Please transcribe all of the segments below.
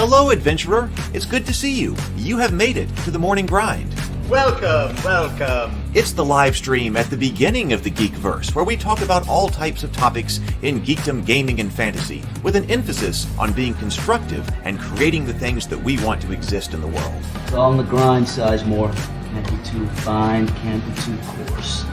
Hello, adventurer. It's good to see you. You have made it to the morning grind. Welcome, welcome. It's the live stream at the beginning of the Geekverse, where we talk about all types of topics in geekdom, gaming, and fantasy, with an emphasis on being constructive and creating the things that we want to exist in the world. It's all on the grind, Sizemore. Can't be too fine, can't be too coarse.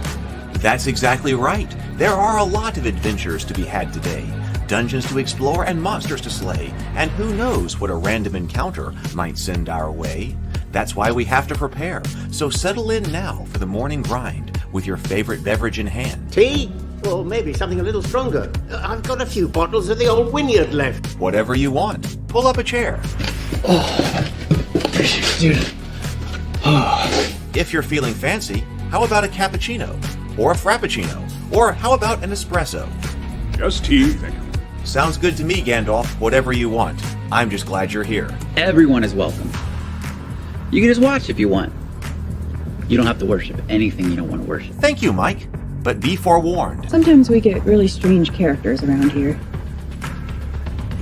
That's exactly right. There are a lot of adventures to be had today. Dungeons to explore and monsters to slay, and who knows what a random encounter might send our way. That's why we have to prepare, so settle in now for the morning grind with your favorite beverage in hand. Tea? Or maybe something a little stronger. I've got a few bottles of the old Wynyard left. Whatever you want. Pull up a chair. Dude. If you're feeling fancy, how about a cappuccino? Or a frappuccino? Or how about an espresso? Just tea, thank you. Sounds good to me, Gandalf. Whatever you want. I'm just glad you're here. Everyone is welcome. You can just watch if you want. You don't have to worship anything you don't want to worship. Thank you, Mike. But be forewarned. Sometimes we get really strange characters around here.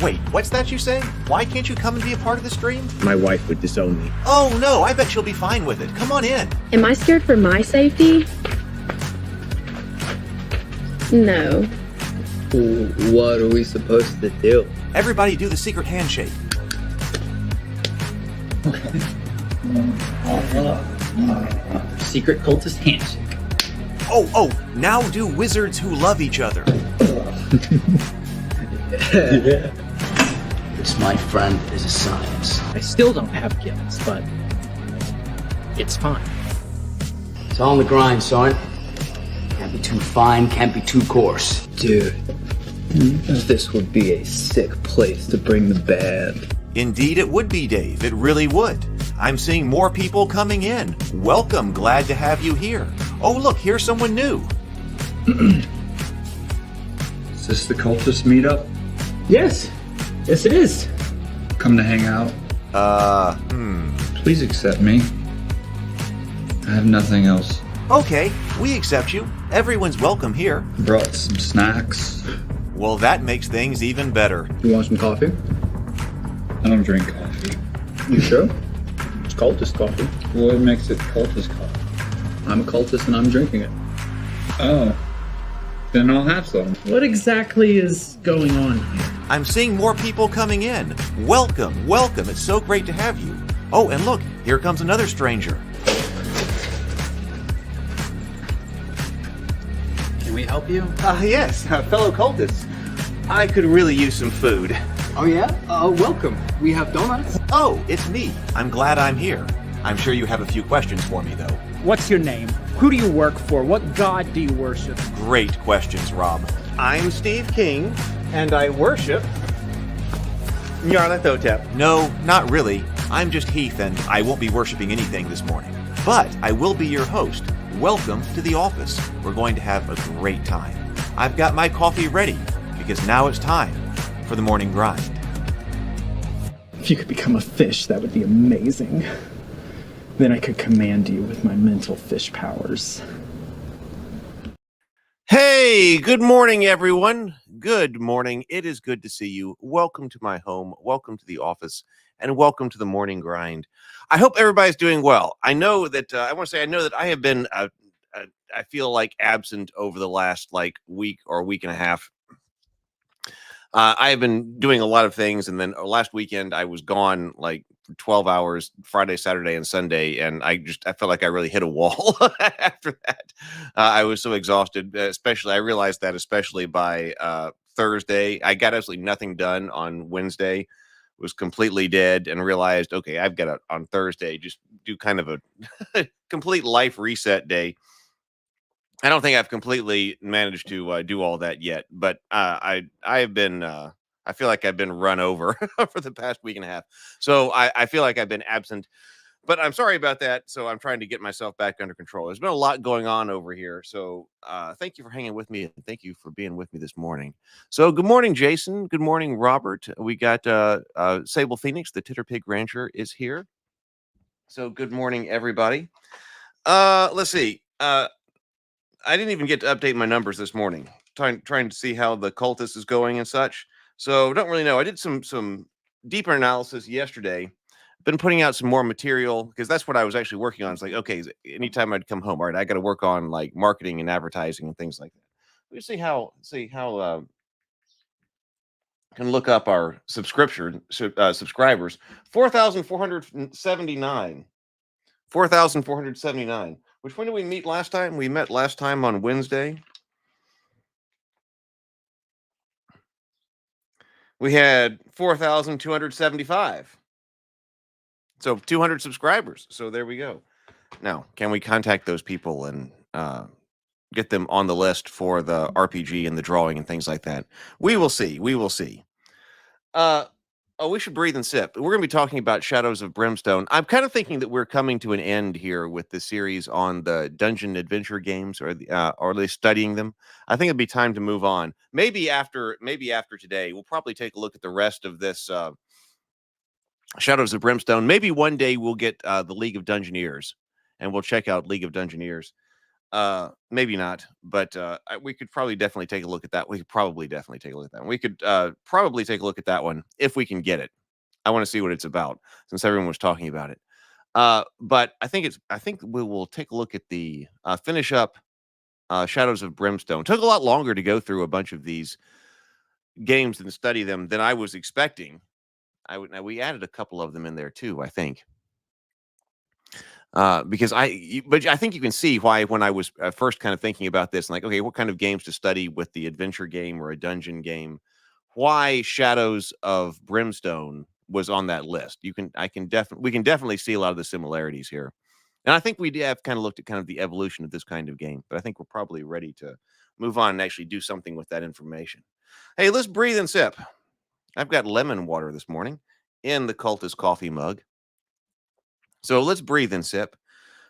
Wait, what's that you say? Why can't you come and be a part of the stream? My wife would disown me. Oh no, I bet she'll be fine with it. Come on in. Am I scared for my safety? No. What are we supposed to do? Everybody do the secret handshake. Secret cultist handshake. Oh, now do wizards who love each other. This, my friend, is a science. I still don't have gifts, but it's fine. It's all on the grind, son. Can't be too fine, can't be too coarse. Dude, this would be a sick place to bring the band. Indeed it would be, Dave. It really would. I'm seeing more people coming in. Welcome. Glad to have you here. Oh, look, here's someone new. Is this the cultist meetup? Yes it is. Come to hang out? Please accept me. I have nothing else. Okay, we accept you. Everyone's welcome here. Brought some snacks. Well, that makes things even better. You want some coffee? I don't drink coffee. You sure? It's cultist coffee. What makes it cultist coffee? I'm a cultist and I'm drinking it. Oh. Then I'll have some. What exactly is going on here? I'm seeing more people coming in. Welcome. It's so great to have you. Oh, and look, here comes another stranger. Can we help you? Yes, fellow cultists. I could really use some food. Oh yeah? Welcome. We have donuts. Oh, it's me. I'm glad I'm here. I'm sure you have a few questions for me, though. What's your name? Who do you work for? What god do you worship? Great questions, Rob. I'm Steve King, and I worship Nyarlathotep. No, not really. I'm just Heath, and I won't be worshiping anything this morning. But I will be your host. Welcome to the office. We're going to have a great time. I've got my coffee ready, because now it's time for the morning grind. If you could become a fish, that would be amazing. Then I could command you with my mental fish powers. Hey, good morning, everyone. Good morning. It is good to see you. Welcome to my home. Welcome to the office. And welcome to the morning grind. I hope everybody's doing well. I know that I know that I have been, I feel like absent over the last week or week and a half. I have been doing a lot of things, and then last weekend I was gone for 12 hours, Friday, Saturday, and Sunday, and I felt like I really hit a wall after that. I was so exhausted, I realized that especially by Thursday. I got absolutely nothing done on Wednesday, was completely dead, and realized, okay, I've got to, on Thursday, just do kind of a complete life reset day. I don't think I've completely managed to do all that yet, but I have been, I feel like I've been run over for the past week and a half. So I feel like I've been absent, but I'm sorry about that. So I'm trying to get myself back under control. There's been a lot going on over here. So thank you for hanging with me, and thank you for being with me this morning. So good morning, Jason. Good morning, Robert. We got Sable Phoenix, the Titter Pig Rancher, is here. So good morning, everybody. Let's see. I didn't even get to update my numbers this morning, trying to see how the cultist is going and such. So don't really know. I did some deeper analysis yesterday. Been putting out some more material because that's what I was actually working on. It's like, okay, anytime I'd come home, all right, I got to work on like marketing and advertising and things like that. We see how can look up our subscribers. 4,479. 4,479. Which when did we meet last time? We met last time on Wednesday. We had 4,275. So 200 subscribers. So there we go. Now, can we contact those people and get them on the list for the RPG and the drawing and things like that? We will see. We will see. We should breathe and sip. We're going to be talking about Shadows of Brimstone. I'm kind of thinking that we're coming to an end here with the series on the dungeon adventure games, or are they studying them? I think it'd be time to move on. Maybe after today, we'll probably take a look at the rest of this Shadows of Brimstone. Maybe one day we'll get the League of Dungeoneers, and we'll check out League of Dungeoneers. Maybe not, but we could probably definitely take a look at that. We could probably definitely take a look at that. We could probably take a look at that one if we can get it. I want to see what it's about since everyone was talking about it. But I think we will take a look at the finish up Shadows of Brimstone. Took a lot longer to go through a bunch of these games and study them than I was expecting. We added a couple of them in there too, I think. But I think you can see why when I was first kind of thinking about this, like, okay, what kind of games to study with the adventure game or a dungeon game, why Shadows of Brimstone was on that list. We can definitely see a lot of the similarities here. And I think we have kind of looked at kind of the evolution of this kind of game, but I think we're probably ready to move on and actually do something with that information. Hey, let's breathe and sip. I've got lemon water this morning in the Cultist coffee mug. So let's breathe and sip.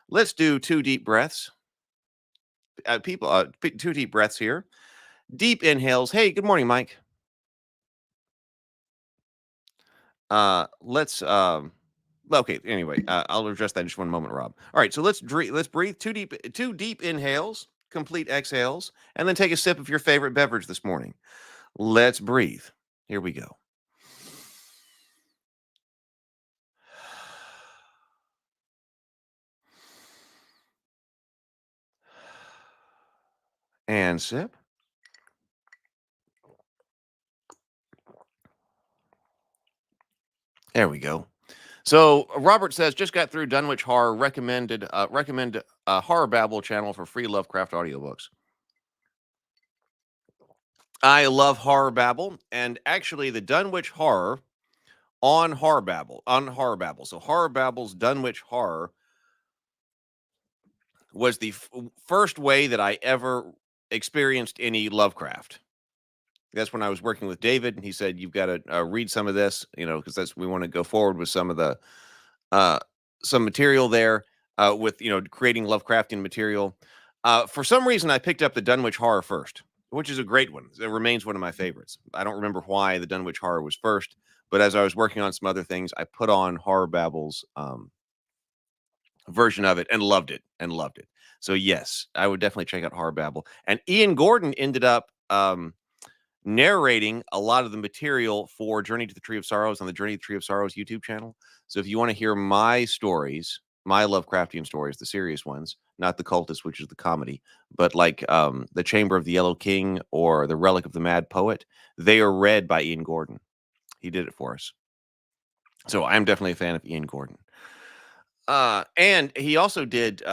Let's do 2 deep breaths. 2 deep breaths here. Deep inhales. Hey, good morning, Mike. Okay, anyway, I'll address that in just one moment, Rob. All right, so let's breathe 2 deep inhales, complete exhales, and then take a sip of your favorite beverage this morning. Let's breathe. Here we go. And sip. There we go. So Robert says, just got through Dunwich Horror, recommend Horror Babble channel for free Lovecraft audiobooks. I love Horror Babble, and actually the Dunwich Horror on Horror Babble. So Horror Babble's Dunwich Horror was the first way that I ever experienced any Lovecraft. That's when I was working with David, and he said, you've got to read some of this, because we want to go forward with some of the some material there with creating Lovecraftian material. For some reason, I picked up the Dunwich Horror first, which is a great one. It remains one of my favorites. I don't remember why the Dunwich Horror was first, but as I was working on some other things, I put on Horror Babble's version of it and loved it. So yes, I would definitely check out Horror Babble. And Ian Gordon ended up narrating a lot of the material for Journey to the Tree of Sorrows on the Journey to the Tree of Sorrows YouTube channel. So if you want to hear my stories, my Lovecraftian stories, the serious ones, not the Cultist, which is the comedy, but like the Chamber of the Yellow King or the Relic of the Mad Poet, they are read by Ian Gordon. He did it for us. So I'm definitely a fan of Ian Gordon. And he also did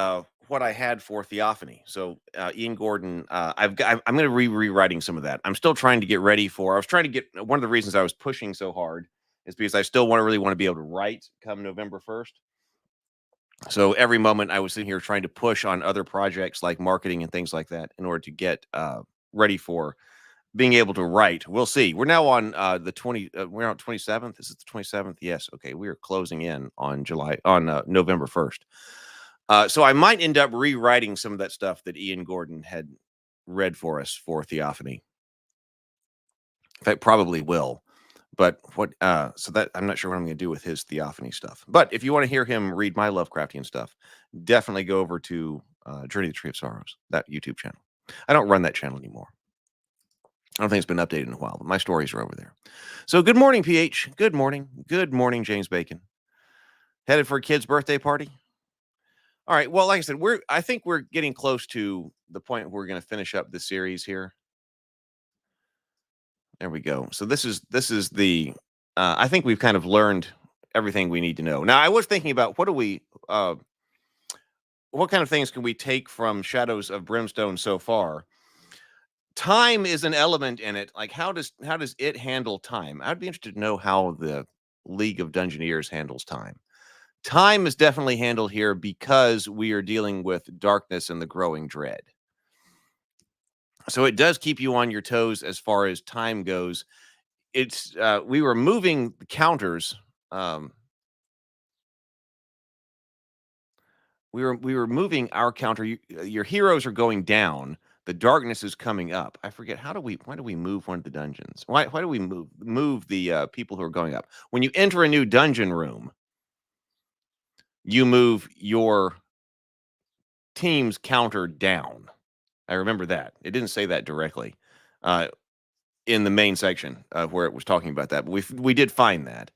what I had for Theophany. So Ian Gordon, I'm going to rewriting some of that. I'm still trying to get ready for. I was trying to get, one of the reasons I was pushing so hard is because I still really want to be able to write come November 1st. So every moment I was sitting here trying to push on other projects like marketing and things like that in order to get ready for being able to write. We'll see. We're now on we're on 27th. Is it the 27th? Yes. Okay. We are closing in on November 1st. So I might end up rewriting some of that stuff that Ian Gordon had read for us for Theophany. In fact, probably will. But so that I'm not sure what I'm going to do with his Theophany stuff. But if you want to hear him read my Lovecraftian stuff, definitely go over to Journey to the Tree of Sorrows, that YouTube channel. I don't run that channel anymore. I don't think it's been updated in a while, but my stories are over there. So good morning, PH. Good morning. Good morning, James Bacon. Headed for a kid's birthday party? All right. Well, like I said, I think we're getting close to the point where we're going to finish up the series here. There we go. So this is the I think we've kind of learned everything we need to know. Now, I was thinking about what kind of things can we take from Shadows of Brimstone so far? Time is an element in it. Like how does it handle time? I'd be interested to know how the League of Dungeoneers handles time. Time is definitely handled here because we are dealing with darkness and the growing dread. So it does keep you on your toes as far as time goes. It's we were moving the counters. We were moving our counter. Your heroes are going down. The darkness is coming up. I forget why do we move one of the dungeons? Why do we move the people who are going up? When you enter a new dungeon room, you move your team's counter down. I remember that. It didn't say that directly in the main section where it was talking about that, but we did find that.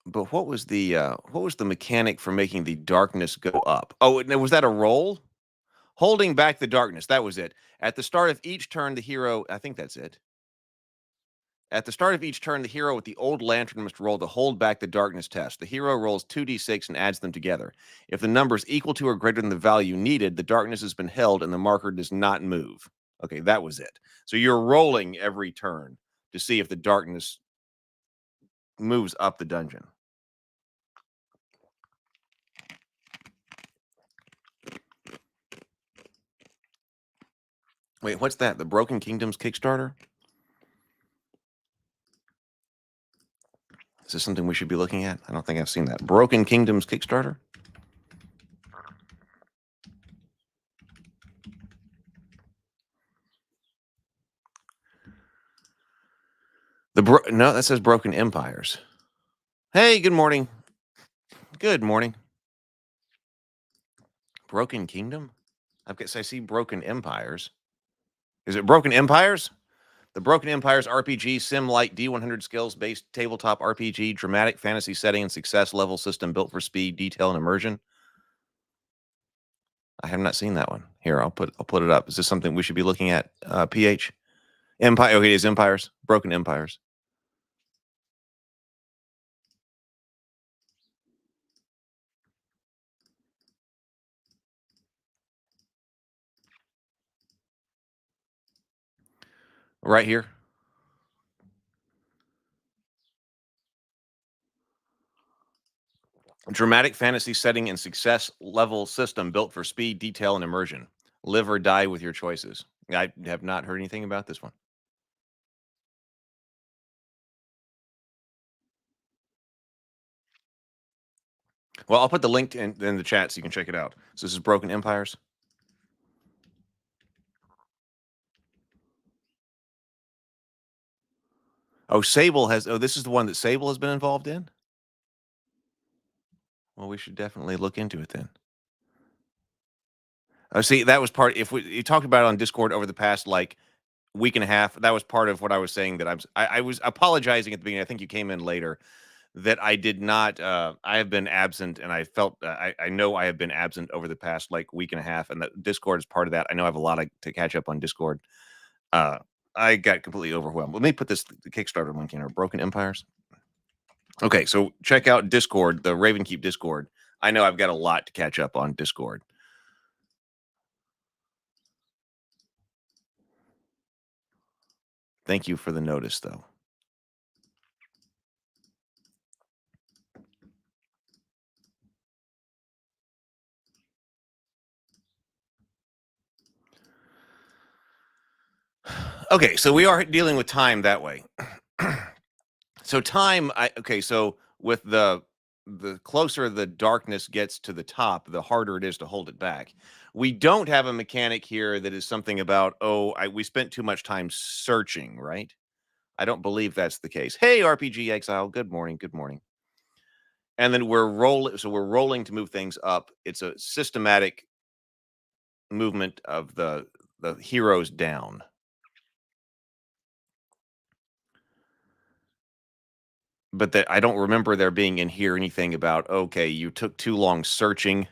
But what was the mechanic for making the darkness go up? Oh, was that a roll? Holding back the darkness. That was it. At the start of each turn, the hero, I think that's it. At the start of each turn, the hero with the old lantern must roll to hold back the darkness test. The hero rolls 2d6 and adds them together. If the number is equal to or greater than the value needed, the darkness has been held and the marker does not move. Okay, that was it. So you're rolling every turn to see if the darkness moves up the dungeon. Wait, what's that? The Broken Kingdoms Kickstarter? Is this something we should be looking at? I don't think I've seen that. Broken Kingdoms Kickstarter? No, that says Broken Empires. Hey, good morning. Good morning. Broken Kingdom? I guess I see Broken Empires. Is it Broken Empires? The Broken Empires RPG, sim-like D100 skills-based tabletop RPG, dramatic fantasy setting and success level system built for speed, detail, and immersion. I have not seen that one. Here, I'll put it up. Is this something we should be looking at? PH Empire. Okay, it is Empires. Broken Empires. Right here. Dramatic fantasy setting and success level system built for speed, detail, and immersion. Live or die with your choices. I have not heard anything about this one. Well, I'll put the link in the chat so you can check it out. So this is Broken Empires. Oh, Sable has... Oh, this is the one that Sable has been involved in? Well, we should definitely look into it then. Oh, see, that was part... You talked about it on Discord over the past, like, week and a half. That was part of what I was saying that I was apologizing at the beginning. I think you came in later. That I did not... I have been absent, and I felt... I know I have been absent over the past, like, week and a half, and that Discord is part of that. I know I have a lot to catch up on Discord. I got completely overwhelmed. Let me put the Kickstarter link in, or Broken Empires. Okay, so check out Discord, the Ravenkeep Discord. I know I've got a lot to catch up on Discord. Thank you for the notice, though. Okay, so we are dealing with time that way. So time, so with the closer the darkness gets to the top, the harder it is to hold it back. We don't have a mechanic here that is something about, we spent too much time searching, right? I don't believe that's the case. Hey, RPG Exile, good morning, good morning. And then we're rolling to move things up. It's a systematic movement of the heroes down. But that I don't remember there being in here anything about, okay, you took too long searching,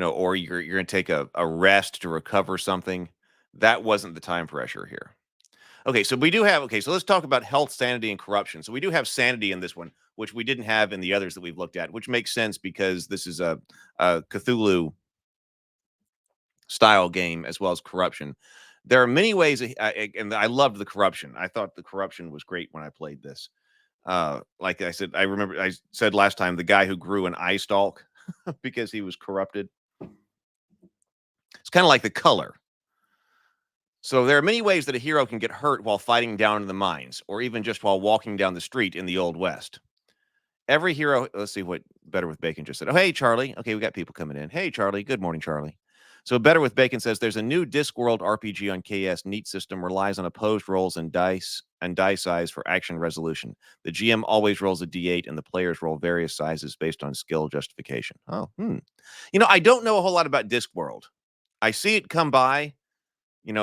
or you're gonna take a rest to recover something. That wasn't the time pressure here. Okay, so we do have so let's talk about health, sanity, and corruption. So we do have sanity in this one, which we didn't have in the others that we've looked at, which makes sense because this is a Cthulhu style game as well as corruption. There are many ways, and I loved the corruption. I thought the corruption was great when I played this. Like I said, I remember I said last time, the guy who grew an eye stalk because he was corrupted. It's kind of like the color. So there are many ways that a hero can get hurt while fighting down in the mines, or even just while walking down the street in the Old West. Every hero, let's see what Better with Bacon just said. Oh, hey, Charlie. Okay, we got people coming in. Hey, Charlie. Good morning, Charlie. So Better with Bacon says there's a new Discworld RPG on KS. Neat system relies on opposed rolls and die size for action resolution. The GM always rolls a D8 and the players roll various sizes based on skill justification. Oh, I don't know a whole lot about Discworld. I see it come by,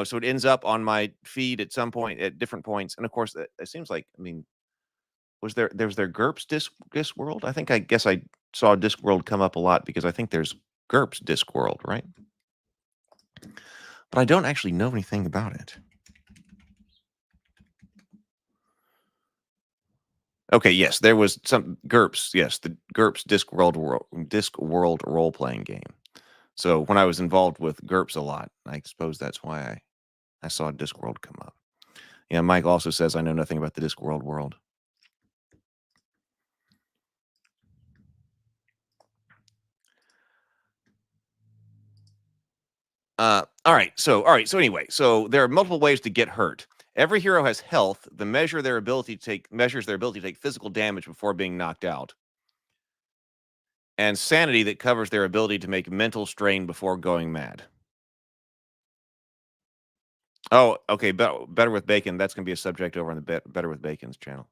so it ends up on my feed at some point at different points. And of course, it seems like, was there GURPS Discworld? I guess I saw Discworld come up a lot because I think there's GURPS Discworld, right? But I don't actually know anything about it. Okay, yes, there was some GURPS. Yes, the GURPS Discworld role-playing game. So when I was involved with GURPS a lot, I suppose that's why I saw Discworld come up. Yeah, Mike also says, I know nothing about the Discworld world. All right. So anyway, so there are multiple ways to get hurt. Every hero has health. The measures their ability to take physical damage before being knocked out. And sanity that covers their ability to make mental strain before going mad. Oh, okay. Better with Bacon. That's going to be a subject over on the Better with Bacon's channel.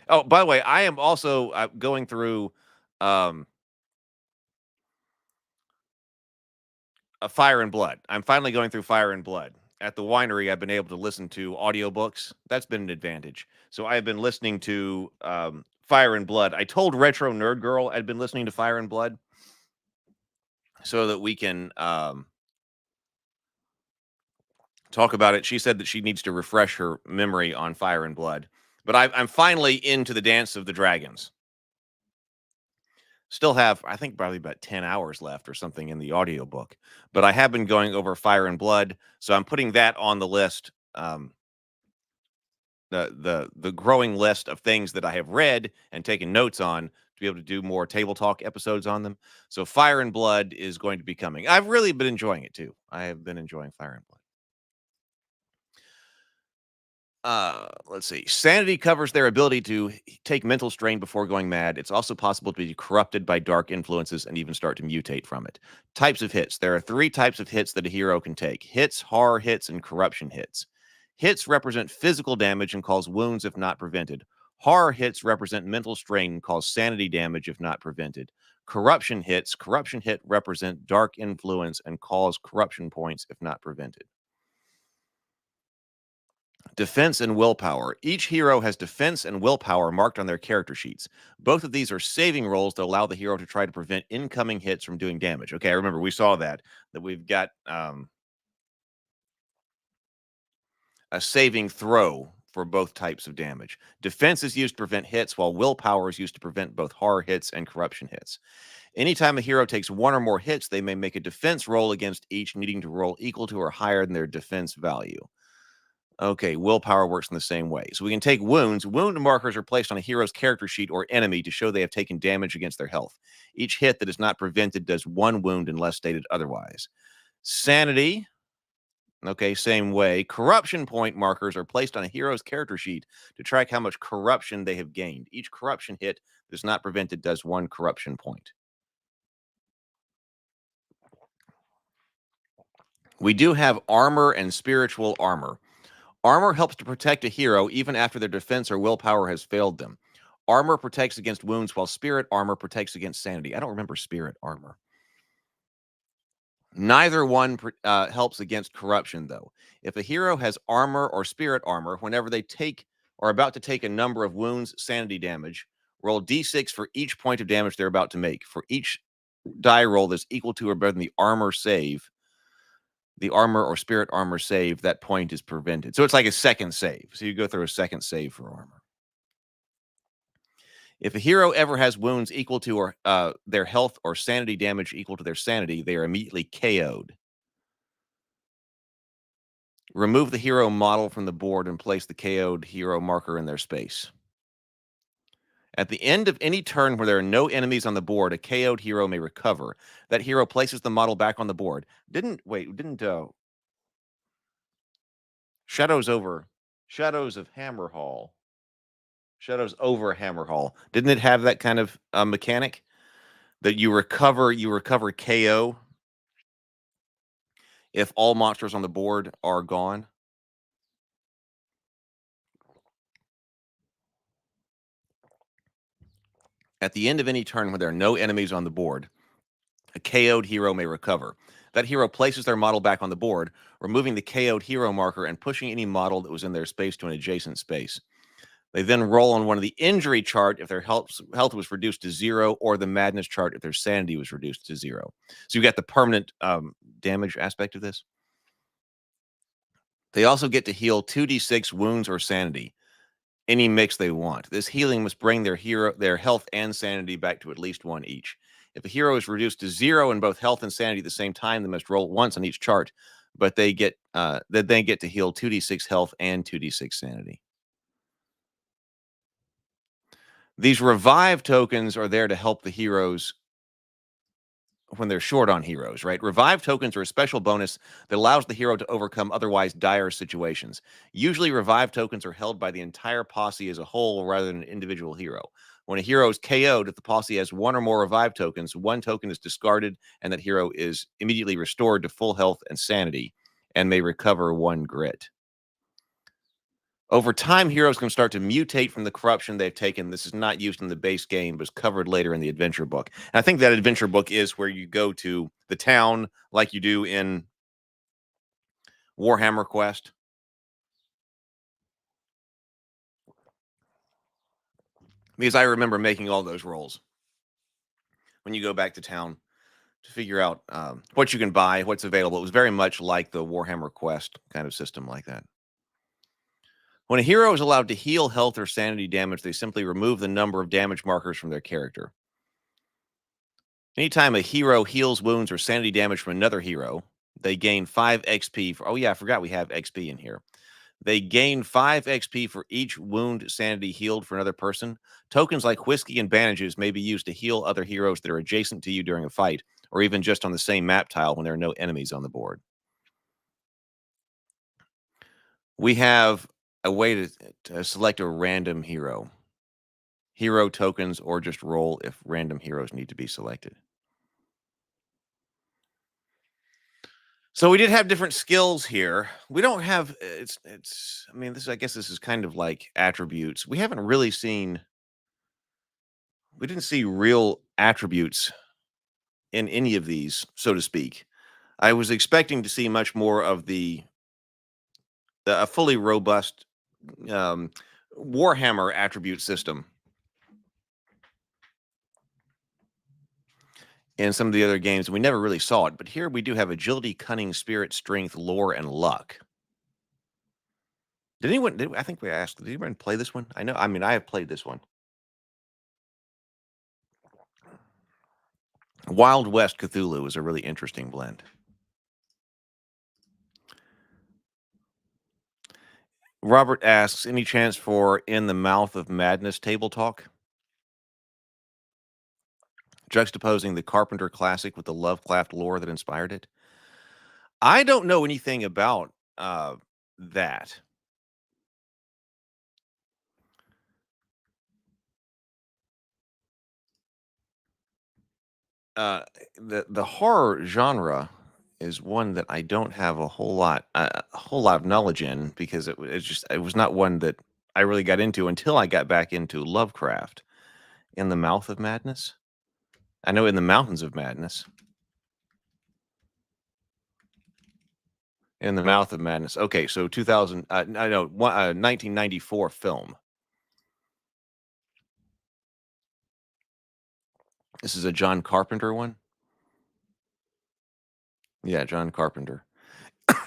Oh, by the way, I am also going through Fire and Blood. I'm finally going through Fire and Blood. At the winery, I've been able to listen to audiobooks. That's been an advantage. So I've been listening to Fire and Blood. I told Retro Nerd Girl I'd been listening to Fire and Blood so that we can talk about it. She said that she needs to refresh her memory on Fire and Blood. But I'm finally into the Dance of the Dragons. Still have, I think, probably about 10 hours left or something in the audiobook. But I have been going over Fire and Blood, so I'm putting that on the list, the growing list of things that I have read and taken notes on to be able to do more table talk episodes on them. So Fire and Blood is going to be coming. I've really been enjoying it, too. I have been enjoying Fire and Blood. Let's see. Sanity covers their ability to take mental strain before going mad. It's also possible to be corrupted by dark influences and even start to mutate from it. Types of hits. There are 3 types of hits that a hero can take: hits, horror hits, and corruption hits. Hits represent physical damage and cause wounds if not prevented. Horror hits represent mental strain and cause sanity damage if not prevented. Corruption hit represent dark influence and cause corruption points if not prevented. Defense and willpower. Each hero has defense and willpower marked on their character sheets. Both of these are saving rolls that allow the hero to try to prevent incoming hits from doing damage. Okay, I remember we saw that we've got a saving throw for both types of damage. Defense is used to prevent hits, while willpower is used to prevent both horror hits and corruption hits. Anytime a hero takes 1 or more hits, they may make a defense roll against each, needing to roll equal to or higher than their defense value. Okay, willpower works in the same way. So we can take wounds. Wound markers are placed on a hero's character sheet or enemy to show they have taken damage against their health. Each hit that is not prevented does 1 wound unless stated otherwise. Sanity. Okay, same way. Corruption point markers are placed on a hero's character sheet to track how much corruption they have gained. Each corruption hit that is not prevented does 1 corruption point. We do have armor and spiritual armor. Armor helps to protect a hero even after their defense or willpower has failed them. Armor protects against wounds, while spirit armor protects against sanity. I don't remember spirit armor. Neither one helps against corruption, though. If a hero has armor or spirit armor, whenever they take or about to take a number of wounds, sanity damage, roll d6 for each point of damage they're about to make. For each die roll that's equal to or better than the armor or spirit armor save, that point is prevented. So it's like a second save. So you go through a second save for armor. If a hero ever has wounds equal to or their health or sanity damage equal to their sanity, they are immediately KO'd. Remove the hero model from the board and place the KO'd hero marker in their space. At the end of any turn where there are no enemies on the board, a KO'd hero may recover. That hero places the model back on the board. Shadows over Hammerhall. Shadows over Hammerhall. Didn't it have that kind of mechanic that you recover KO if all monsters on the board are gone? At the end of any turn when there are no enemies on the board, a KO'd hero may recover. That hero places their model back on the board, removing the KO'd hero marker and pushing any model that was in their space to an adjacent space. They then roll on one of the injury chart if their health was reduced to 0, or the madness chart if their sanity was reduced to 0. So you got the permanent damage aspect of this. They also get to heal 2d6 wounds or sanity, any mix they want. This healing must bring their health and sanity back to at least 1 each. If a hero is reduced to 0 in both health and sanity at the same time, they must roll once on each chart, but they get to heal 2d6 health and 2d6 sanity. These revive tokens are there to help the heroes when they're short on heroes, right? Revive tokens are a special bonus that allows the hero to overcome otherwise dire situations. Usually, revive tokens are held by the entire posse as a whole rather than an individual hero. When a hero is KO'd, if the posse has 1 or more revive tokens, 1 token is discarded, and that hero is immediately restored to full health and sanity and may recover 1 grit. Over time, heroes can start to mutate from the corruption they've taken. This is not used in the base game, but is covered later in the adventure book. And I think that adventure book is where you go to the town like you do in Warhammer Quest. Because I remember making all those rolls when you go back to town to figure out what you can buy, what's available. It was very much like the Warhammer Quest kind of system like that. When a hero is allowed to heal health or sanity damage, they simply remove the number of damage markers from their character. Anytime a hero heals wounds or sanity damage from another hero, they gain 5 XP for... Oh, yeah, I forgot we have XP in here. They gain 5 XP for each wound sanity healed for another person. Tokens like whiskey and bandages may be used to heal other heroes that are adjacent to you during a fight, or even just on the same map tile when there are no enemies on the board. We have a way to select a random hero. Hero tokens, or just roll if random heroes need to be selected. So we did have different skills here. We don't have I mean, I guess this is kind of like attributes. We haven't really seen, we didn't see real attributes in any of these, so to speak. I was expecting to see much more of a fully robust Warhammer attribute system in some of the other games. We never really saw it, but here we do have agility, cunning, spirit, strength, lore, and luck. Did anyone play this one? I have played this one. Wild West Cthulhu is a really interesting blend. Robert asks, any chance for In the Mouth of Madness table talk? Juxtaposing the Carpenter classic with the Lovecraft lore that inspired it. I don't know anything about that. The horror genre is one that I don't have a whole lot of knowledge in, because it was not one that I really got into until I got back into Lovecraft. In the Mouth of Madness? I know In the Mountains of Madness. In the Mouth of Madness. Okay, so 1994 film. This is a John Carpenter one. Yeah, John Carpenter.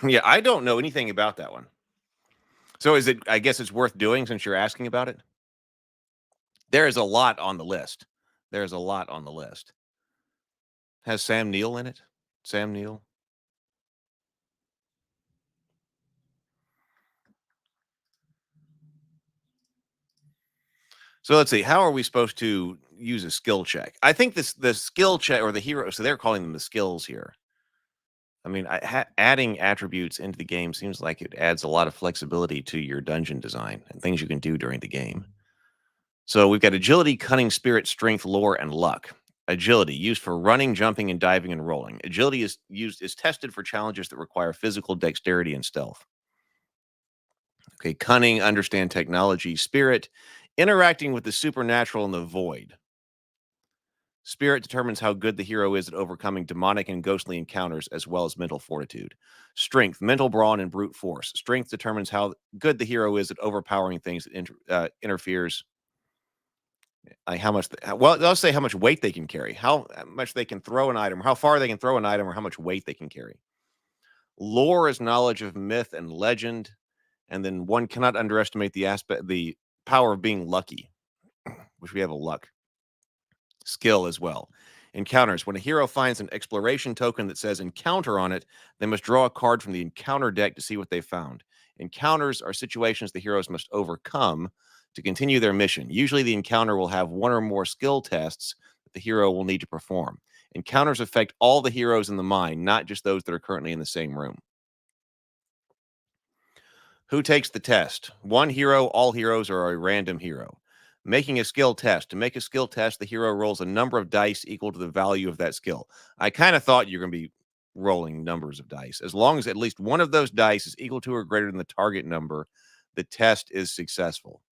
Yeah, I don't know anything about that one. So is it? I guess it's worth doing since you're asking about it. There is a lot on the list. There's a lot on the list. Has Sam Neill in it? Sam Neill. So let's see. How are we supposed to use a skill check? I think the skill check or the hero. So they're calling them the skills here. I mean, adding attributes into the game seems like it adds a lot of flexibility to your dungeon design and things you can do during the game. So we've got agility, cunning, spirit, strength, lore, and luck. Agility used for running, jumping, and diving and rolling. Agility is tested for challenges that require physical dexterity and stealth. Okay, cunning, understand technology, spirit, interacting with the supernatural and the void. Spirit determines how good the hero is at overcoming demonic and ghostly encounters, as well as mental fortitude. Strength, mental brawn, and brute force. Strength determines how good the hero is at overpowering things that interferes. Like how much, well, they'll say how much weight they can carry, how much they can throw an item, how far they can throw an item, or how much weight they can carry. Lore is knowledge of myth and legend, and then one cannot underestimate the power of being lucky, which we have a luck. Skill as well. Encounters. When a hero finds an exploration token that says encounter on it, they must draw a card from the encounter deck to see what they found. Encounters are situations the heroes must overcome to continue their mission. Usually the encounter will have one or more skill tests that the hero will need to perform. Encounters affect all the heroes in the mine, not just those that are currently in the same room. Who takes the test? One hero, all heroes, or a random hero? Making a skill test. To make a skill test, the hero rolls a number of dice equal to the value of that skill. I kind of thought you're going to be rolling numbers of dice. As long as at least one of those dice is equal to or greater than the target number, the test is successful.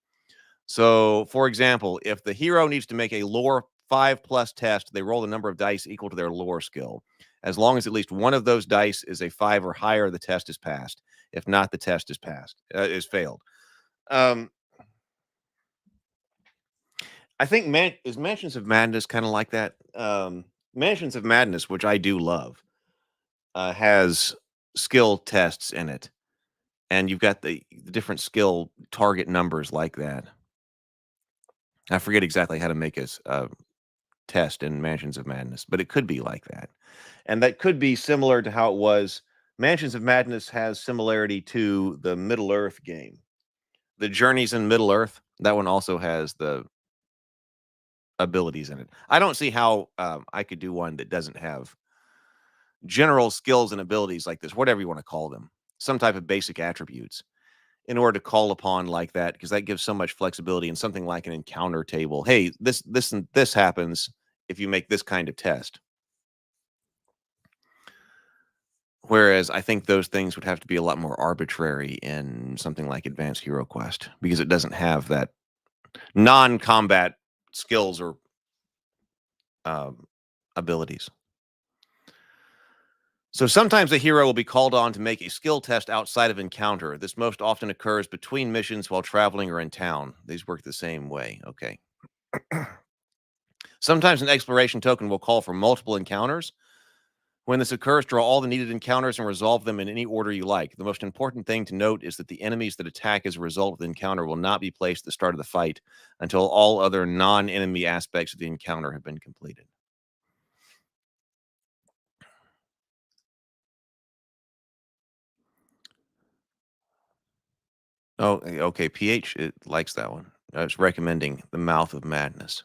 So, for example, if the hero needs to make a lore 5+ test, they roll the number of dice equal to their lore skill. As long as at least one of those dice is a 5 or higher, the test is passed. If not, the test is failed. I think Mansions of Madness kind of like that. Mansions of Madness, which I do love, has skill tests in it, and you've got the different skill target numbers like that. I forget exactly how to make a test in Mansions of Madness, but it could be like that, and that could be similar to how it was. Mansions of Madness has similarity to the Middle Earth game. The Journeys in Middle Earth, that one also has the abilities in it. I don't see how I could do one that doesn't have general skills and abilities like this, whatever you want to call them, some type of basic attributes in order to call upon like that, because that gives so much flexibility in something like an encounter table. Hey, this and this happens if you make this kind of test. Whereas I think those things would have to be a lot more arbitrary in something like Advanced Hero Quest, because it doesn't have that non-combat skills or abilities. So sometimes a hero will be called on to make a skill test outside of encounter. This most often occurs between missions while traveling or in town. These work the same way. Okay. Sometimes an exploration token will call for multiple encounters. When this occurs, draw all the needed encounters and resolve them in any order you like. The most important thing to note is that the enemies that attack as a result of the encounter will not be placed at the start of the fight until all other non-enemy aspects of the encounter have been completed. Oh, okay. PH likes that one. I was recommending The Mouth of Madness.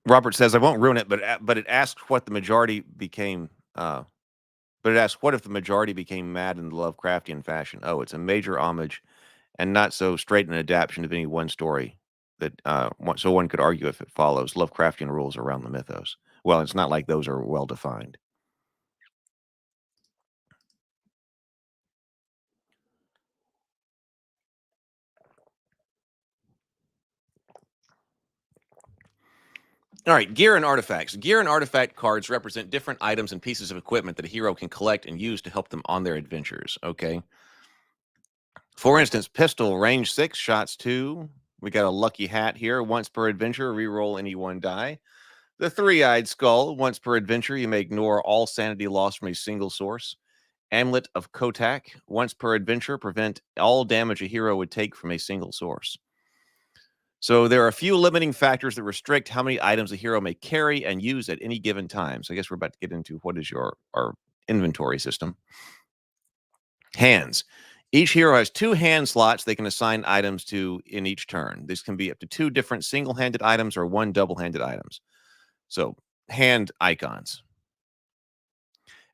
Robert says, I won't ruin it, but it asks what the majority became. But it asks, what if the majority became mad in the Lovecraftian fashion? Oh, it's a major homage and not so straight an adaptation of any one story that so one could argue if it follows Lovecraftian rules around the mythos. Well, it's not like those are well defined. All right, gear and artifacts. Gear and artifact cards represent different items and pieces of equipment that a hero can collect and use to help them on their adventures, okay? For instance, pistol, range 6, shots 2. We got a lucky hat here. Once per adventure, reroll any one die. The three-eyed skull. Once per adventure, you may ignore all sanity loss from a single source. Amulet of Kotak. Once per adventure, prevent all damage a hero would take from a single source. So there are a few limiting factors that restrict how many items a hero may carry and use at any given time. So I guess we're about to get into what is our inventory system. Hands. Each hero has 2 hand slots they can assign items to in each turn. This can be up to 2 different single-handed items or 1 double-handed items. So, hand icons.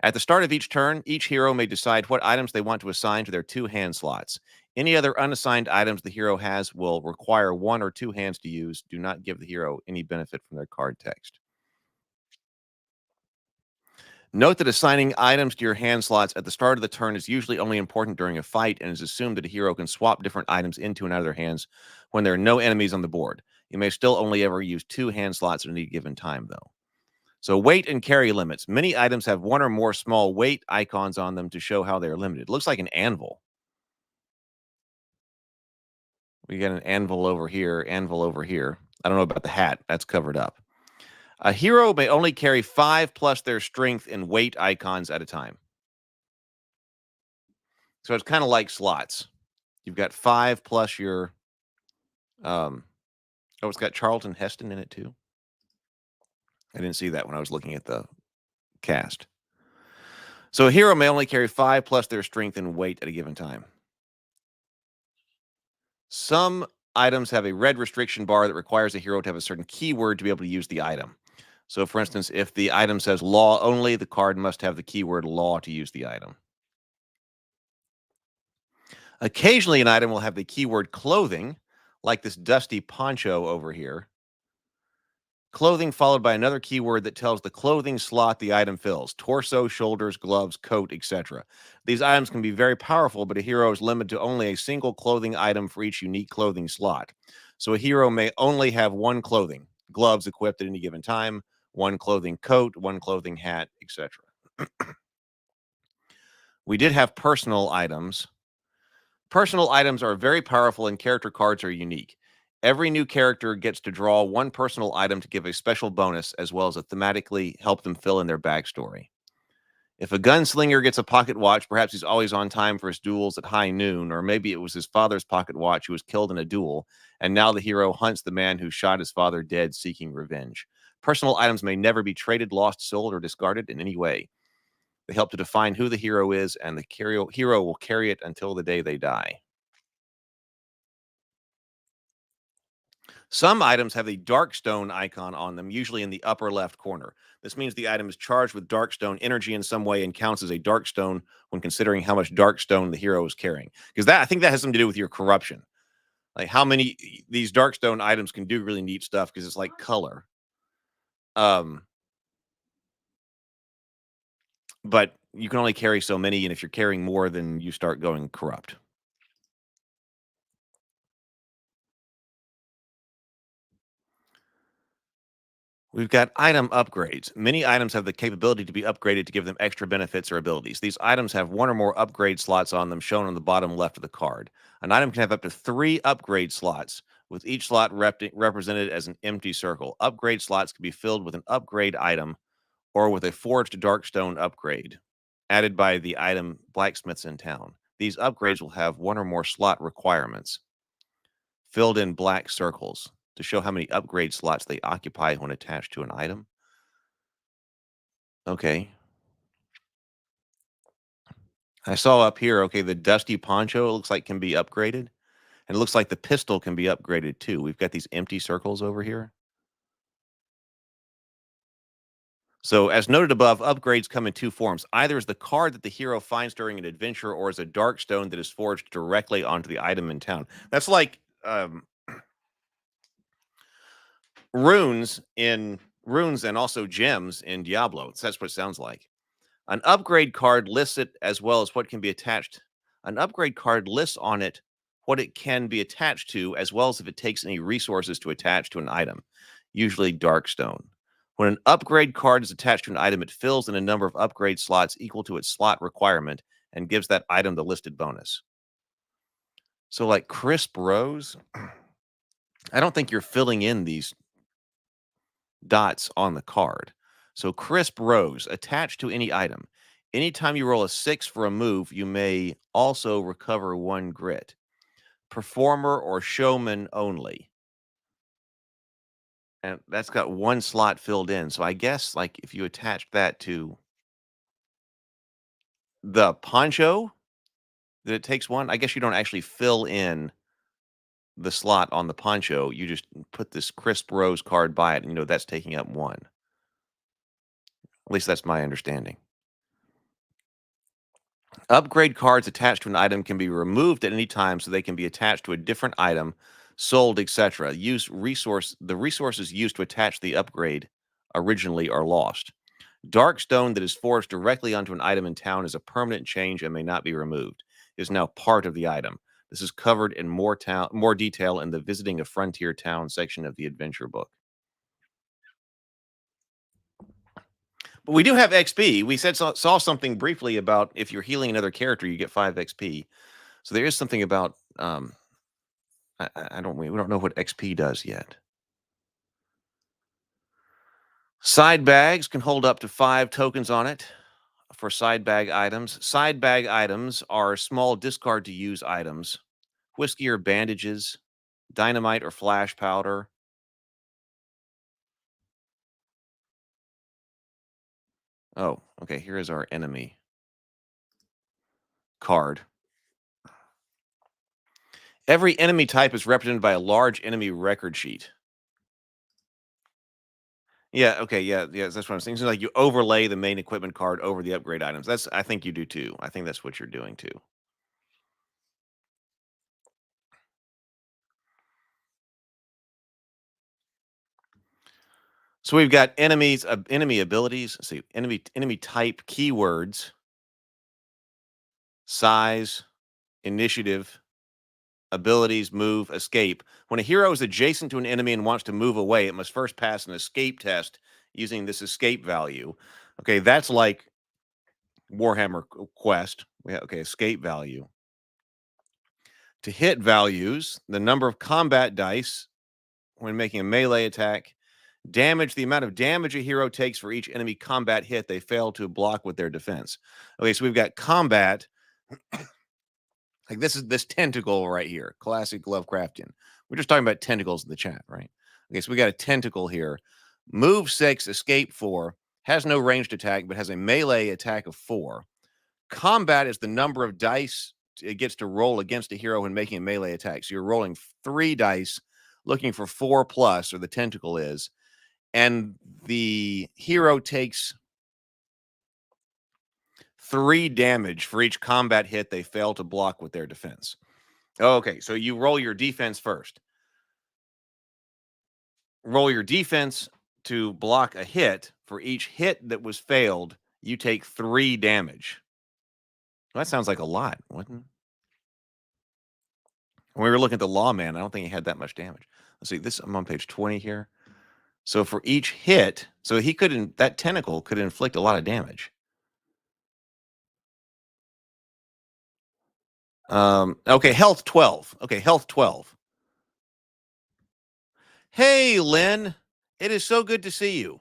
At the start of each turn, each hero may decide what items they want to assign to their 2 hand slots. Any other unassigned items the hero has will require 1 or 2 hands to use. Do not give the hero any benefit from their card text. Note that assigning items to your hand slots at the start of the turn is usually only important during a fight and is assumed that a hero can swap different items into and out of their hands when there are no enemies on the board. You may still only ever use 2 hand slots at any given time, though. So weight and carry limits. Many items have 1 or more small weight icons on them to show how they are limited. It looks like an anvil. We got an anvil over here, anvil over here. I don't know about the hat. That's covered up. A hero may only carry 5 plus their strength and weight icons at a time. So it's kind of like slots. You've got 5 plus your... oh, it's got Charlton Heston in it too. I didn't see that when I was looking at the cast. So a hero may only carry 5 plus their strength and weight at a given time. Some items have a red restriction bar that requires a hero to have a certain keyword to be able to use the item. So, for instance, if the item says law only, the card must have the keyword law to use the item. Occasionally, an item will have the keyword clothing, like this dusty poncho over here. Clothing followed by another keyword that tells the clothing slot the item fills. Torso, shoulders, gloves, coat, etc. These items can be very powerful, but a hero is limited to only a single clothing item for each unique clothing slot. So a hero may only have 1 clothing, gloves equipped at any given time, 1 clothing coat, 1 clothing hat, etc. We did have personal items. Personal items are very powerful and character cards are unique. Every new character gets to draw 1 personal item to give a special bonus, as well as a thematically help them fill in their backstory. If a gunslinger gets a pocket watch, perhaps he's always on time for his duels at high noon, or maybe it was his father's pocket watch who was killed in a duel, and now the hero hunts the man who shot his father dead, seeking revenge. Personal items may never be traded, lost, sold, or discarded in any way. They help to define who the hero is, and the hero will carry it until the day they die. Some items have a Darkstone icon on them, usually in the upper left corner. This means the item is charged with Darkstone energy in some way and counts as a Darkstone when considering how much Darkstone the hero is carrying. Because I think that has something to do with your corruption. Like how many these Darkstone items can do really neat stuff because it's like color. But you can only carry so many, and if you're carrying more, then you start going corrupt. We've got item upgrades. Many items have the capability to be upgraded to give them extra benefits or abilities. These items have 1 or more upgrade slots on them, shown on the bottom left of the card. An item can have up to 3 upgrade slots, with each slot represented as an empty circle. Upgrade slots can be filled with an upgrade item or with a forged Darkstone upgrade added by the item blacksmiths in town. These upgrades will have 1 or more slot requirements filled in black circles to show how many upgrade slots they occupy when attached to an item. Okay. I saw up here, okay, the dusty poncho, it looks like can be upgraded. And it looks like the pistol can be upgraded too. We've got these empty circles over here. So as noted above, upgrades come in 2 forms. Either as the card that the hero finds during an adventure or as a Darkstone that is forged directly onto the item in town. That's like runes and also gems in Diablo. That's what it sounds like. An upgrade card lists it as well as what can be attached. An upgrade card lists on it what it can be attached to, as well as if it takes any resources to attach to an item. usually Darkstone. When an upgrade card is attached to an item, it fills in a number of upgrade slots equal to its slot requirement and gives that item the listed bonus. So like crisp rows, I don't think you're filling in these dots on the card. So crisp rows attached to any item. Anytime you roll a 6 for a move, you may also recover 1 grit. Performer or showman only. And that's got 1 slot filled in. So I guess like if you attach that to the poncho, that it takes 1. I guess you don't actually fill in the slot on the poncho. You just put this crisp rose card by it, and that's taking up 1. At least that's my understanding. Upgrade cards attached to an item can be removed at any time so they can be attached to a different item, sold, etc. The resources used to attach the upgrade originally are lost. Darkstone that is forged directly onto an item in town is a permanent change and may not be removed. It is now part of the item. This is covered in more detail in the Visiting a Frontier Town section of the adventure book. But we do have XP. We saw something briefly about if you're healing another character, you get 5 XP. So there is something about we don't know what XP does yet. Side bags can hold up to 5 tokens on it for side bag items. Side bag items are small discard to use items, whiskey or bandages, dynamite or flash powder. Oh, okay. Here is our enemy card. Every enemy type is represented by a large enemy record sheet. Yeah, okay, yeah, that's what I'm saying. So like you overlay the main equipment card over the upgrade items. I think you do too. I think that's what you're doing too. So we've got enemy abilities. Let's see, enemy type keywords, size, initiative, abilities, move, escape. When a hero is adjacent to an enemy and wants to move away, it must first pass an escape test using this escape value. Okay, that's like Warhammer Quest. Okay, escape value. To hit values, the number of combat dice when making a melee attack, damage, the amount of damage a hero takes for each enemy combat hit they fail to block with their defense. Okay, so we've got combat. Like this is this tentacle right here, classic Lovecraftian. We're just talking about tentacles in the chat, right? Okay, so we got a tentacle here. Move 6, escape 4, has no ranged attack, but has a melee attack of 4. Combat is the number of dice it gets to roll against a hero when making a melee attack. So you're rolling 3 dice, looking for 4 plus, or the tentacle is, and the hero takes 3 damage for each combat hit they fail to block with their defense. Okay, so you roll your defense first. Roll your defense to block a hit. For each hit that was failed, you take 3 damage. Well, that sounds like a lot, wouldn't it? When we were looking at the Lawman, I don't think he had that much damage. Let's see, I'm on page 20 here. So for each hit, so that tentacle could inflict a lot of damage. Okay, health 12. Okay, health 12. Hey, Lynn. It is so good to see you.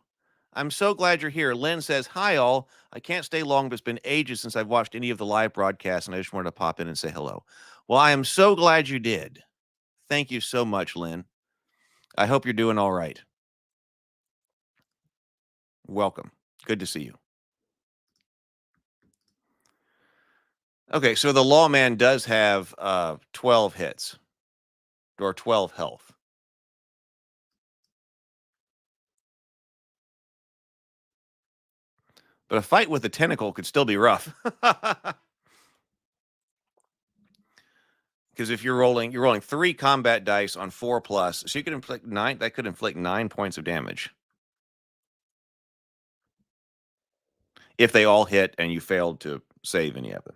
I'm so glad you're here. Lynn says, hi, all. I can't stay long, but it's been ages since I've watched any of the live broadcasts, and I just wanted to pop in and say hello. Well, I am so glad you did. Thank you so much, Lynn. I hope you're doing all right. Welcome. Good to see you. Okay, so the Lawman does have 12 hits or 12 health. But a fight with a tentacle could still be rough. Because if you're rolling 3 combat dice on 4 plus, so you could inflict 9. That could inflict 9 points of damage if they all hit and you failed to save any of them.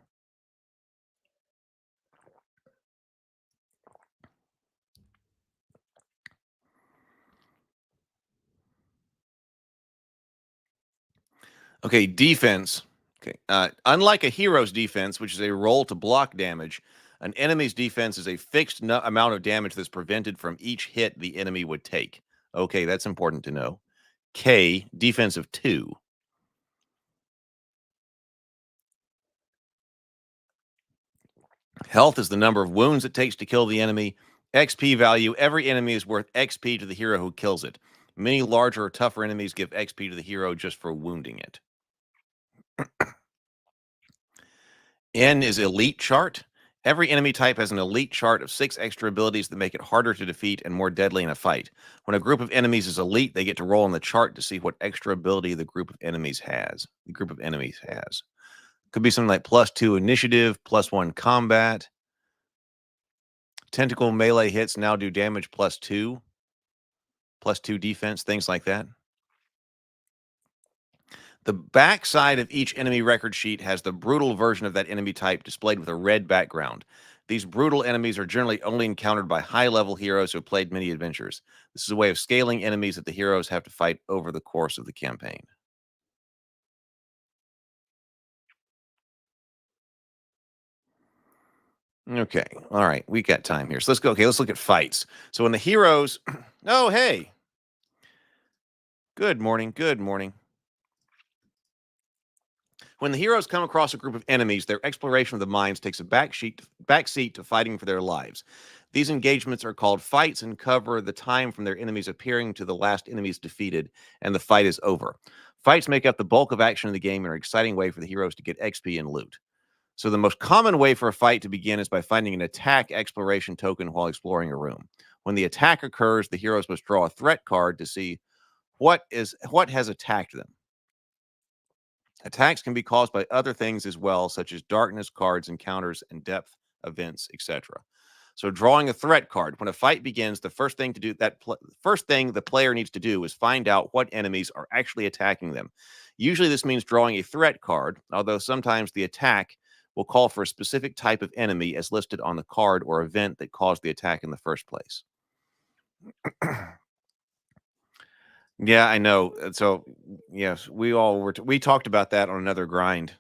Okay, defense. Okay, unlike a hero's defense, which is a roll to block damage, an enemy's defense is a fixed amount of damage that's prevented from each hit the enemy would take. Okay, that's important to know. K, defense of 2. Health is the number of wounds it takes to kill the enemy. XP value, every enemy is worth XP to the hero who kills it. Many larger or tougher enemies give XP to the hero just for wounding it. N is elite chart. Every enemy type has an elite chart of 6 extra abilities that make it harder to defeat and more deadly in a fight. When a group of enemies is elite, they get to roll on the chart to see what extra ability the group of enemies has. Could be something like +2 initiative, +1 combat. Tentacle melee hits now do damage +2, +2 defense, things like that. The back side of each enemy record sheet has the brutal version of that enemy type displayed with a red background. These brutal enemies are generally only encountered by high-level heroes who have played many adventures. This is a way of scaling enemies that the heroes have to fight over the course of the campaign. Okay, all right, we got time here. So let's go. Okay, let's look at fights. So when the heroes... Oh, hey. Good morning, good morning. When the heroes come across a group of enemies, their exploration of the mines takes a backseat to fighting for their lives. These engagements are called fights and cover the time from their enemies appearing to the last enemies defeated, and the fight is over. Fights make up the bulk of action in the game and are an exciting way for the heroes to get XP and loot. So the most common way for a fight to begin is by finding an attack exploration token while exploring a room. When the attack occurs, the heroes must draw a threat card to see what has attacked them. Attacks can be caused by other things as well, such as darkness, cards, encounters, and depth events, etc. So drawing a threat card. When a fight begins, the first thing the player needs to do is find out what enemies are actually attacking them. Usually this means drawing a threat card, although sometimes the attack will call for a specific type of enemy as listed on the card or event that caused the attack in the first place. Yeah, I know. So, yes, we talked about that on another grind.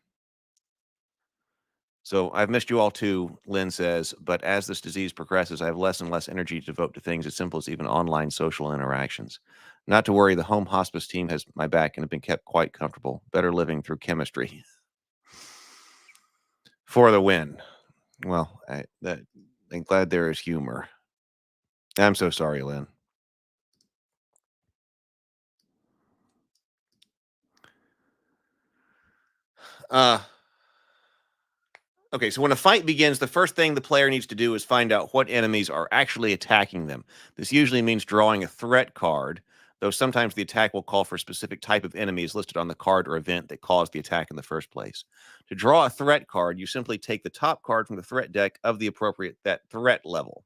So I've missed you all too, Lynn says, but as this disease progresses, I have less and less energy to devote to things as simple as even online social interactions. Not to worry, the home hospice team has my back and have been kept quite comfortable. Better living through chemistry. For the win. Well, I'm glad there is humor. I'm so sorry, Lynn. Okay, so when a fight begins, the first thing the player needs to do is find out what enemies are actually attacking them. This usually means drawing a threat card, though sometimes the attack will call for a specific type of enemies listed on the card or event that caused the attack in the first place. To draw a threat card, you simply take the top card from the threat deck of the appropriate threat level.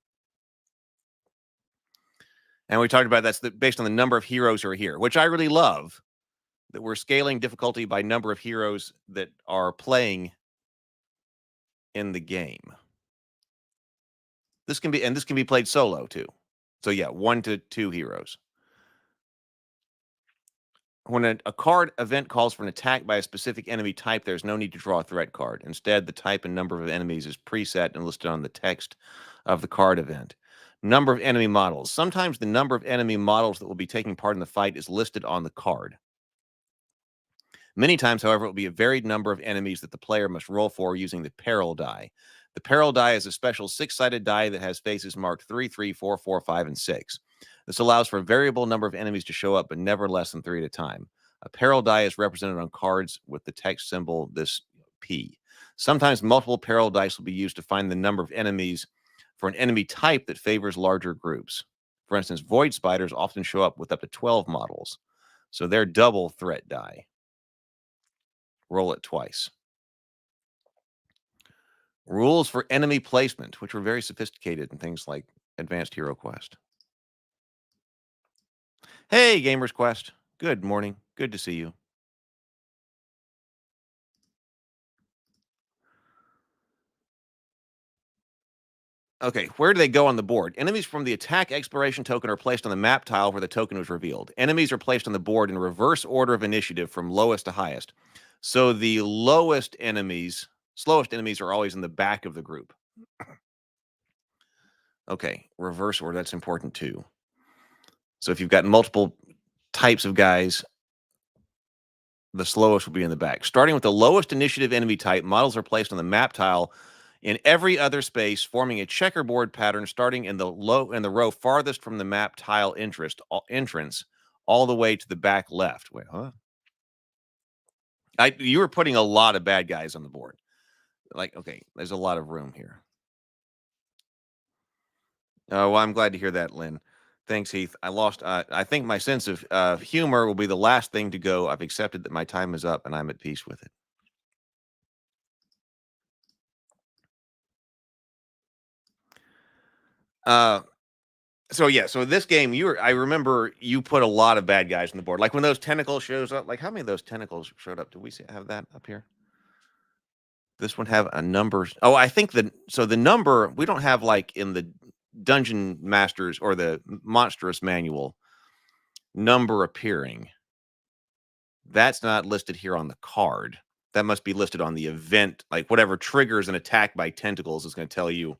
And we talked about that's based on the number of heroes who are here, which I really love, that we're scaling difficulty by number of heroes that are playing in the game. This can be played solo too. So yeah, 1 to 2 heroes. When a card event calls for an attack by a specific enemy type, there's no need to draw a threat card. Instead, the type and number of enemies is preset and listed on the text of the card event. Number of enemy models. Sometimes the number of enemy models that will be taking part in the fight is listed on the card. Many times, however, it will be a varied number of enemies that the player must roll for using the peril die. The peril die is a special 6-sided die that has faces marked 3, 3, 4, 4, 5, and 6. This allows for a variable number of enemies to show up, but never less than 3 at a time. A peril die is represented on cards with the text symbol, this P. Sometimes multiple peril dice will be used to find the number of enemies for an enemy type that favors larger groups. For instance, void spiders often show up with up to 12 models, so they're double threat die. Roll it twice. Rules for enemy placement, which were very sophisticated in things like Advanced Hero Quest. Hey, Gamers Quest. Good morning. Good to see you. Okay, where do they go on the board? Enemies from the attack exploration token are placed on the map tile where the token was revealed. Enemies are placed on the board in reverse order of initiative from lowest to highest. So the slowest enemies are always in the back of the group. Okay, reverse order, that's important too. So if you've got multiple types of guys, the slowest will be in the back. Starting with the lowest initiative enemy type, models are placed on the map tile in every other space, forming a checkerboard pattern starting in the row farthest from the map tile entrance all the way to the back left. Wait, huh? You were putting a lot of bad guys on the board. Like, okay, there's a lot of room here. Oh, well, I'm glad to hear that, Lynn. Thanks, Heath. I think my sense of humor will be the last thing to go. I've accepted that my time is up and I'm at peace with it. So this game, I remember you put a lot of bad guys on the board. Like when those tentacles shows up, like how many of those tentacles showed up? Do we have that up here? This one have a number. Oh, I think the number we don't have like in the Dungeon Masters or the Monstrous Manual number appearing. That's not listed here on the card. That must be listed on the event, like whatever triggers an attack by tentacles is going to tell you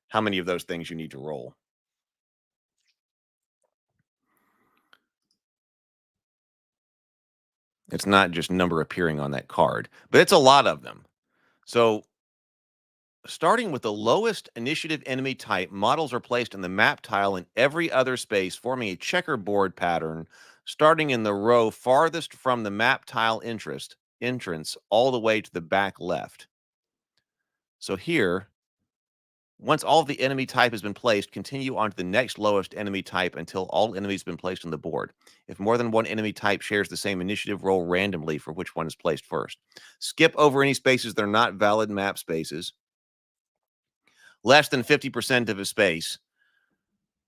how many of those things you need to roll. It's not just number appearing on that card, but it's a lot of them. So starting with the lowest initiative enemy type, models are placed in the map tile in every other space, forming a checkerboard pattern starting in the row farthest from the map tile entrance all the way to the back left. So here, once all of the enemy type has been placed, continue on to the next lowest enemy type until all enemies have been placed on the board. If more than one enemy type shares the same initiative, roll randomly for which one is placed first. Skip over any spaces that are not valid map spaces. Less than 50% of a space.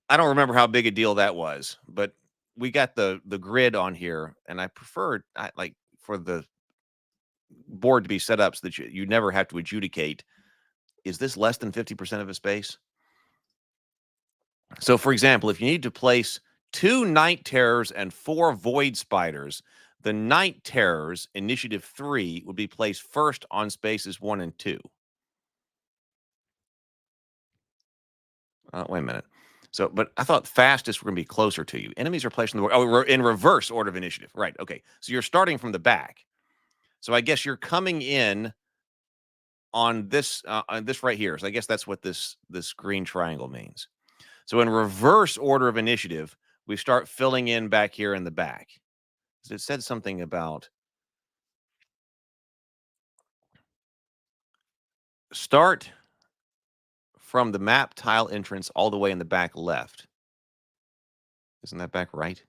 I don't remember how big a deal that was, but we got the grid on here, and I prefer like for the board to be set up so that you never have to adjudicate. Is this less than 50% of a space? So, for example, if you need to place 2 Night Terrors and 4 Void Spiders, the Night Terrors, Initiative 3, would be placed first on spaces 1 and 2. Wait a minute. So, but I thought fastest were going to be closer to you. Enemies are placed on the board. Oh, we're in reverse order of initiative. Right. Okay. So you're starting from the back. So I guess you're coming in on this right here. So I guess that's what this green triangle means. So in reverse order of initiative, we start filling in back here in the back. So it said something about start from the map tile entrance all the way in the back left. Isn't that back right?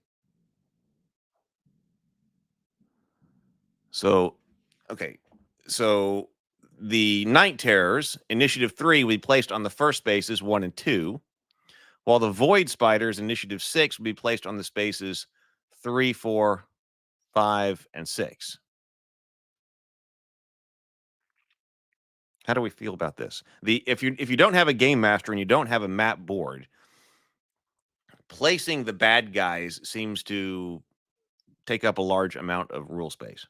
So, okay. So the Night Terrors, Initiative 3, will be placed on the first spaces 1 and 2, while the Void Spiders, Initiative 6, will be placed on the spaces 3, 4, 5, and 6. How do we feel about this? If you don't have a game master and you don't have a map board, placing the bad guys seems to take up a large amount of rule space.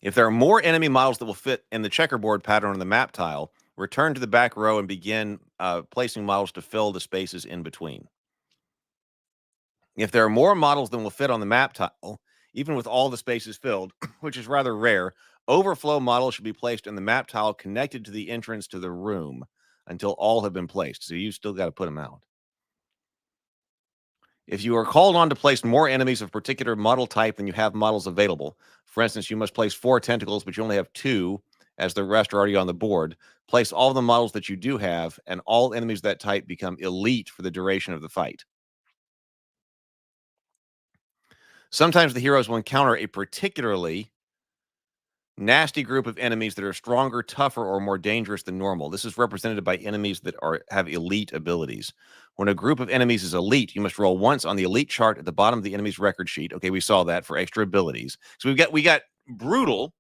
If there are more enemy models that will fit in the checkerboard pattern on the map tile, return to the back row and begin placing models to fill the spaces in between. If there are more models than will fit on the map tile, even with all the spaces filled, which is rather rare, overflow models should be placed in the map tile connected to the entrance to the room until all have been placed. So you still got to put them out. If you are called on to place more enemies of particular model type than you have models available, for instance, you must place 4 tentacles, but you only have 2, as the rest are already on the board, place all the models that you do have, and all enemies of that type become elite for the duration of the fight. Sometimes the heroes will encounter a particularly nasty group of enemies that are stronger, tougher, or more dangerous than normal. This is represented by enemies that have elite abilities. When a group of enemies is elite, you must roll once on the elite chart at the bottom of the enemy's record sheet. Okay, we saw that for extra abilities. So we got brutal,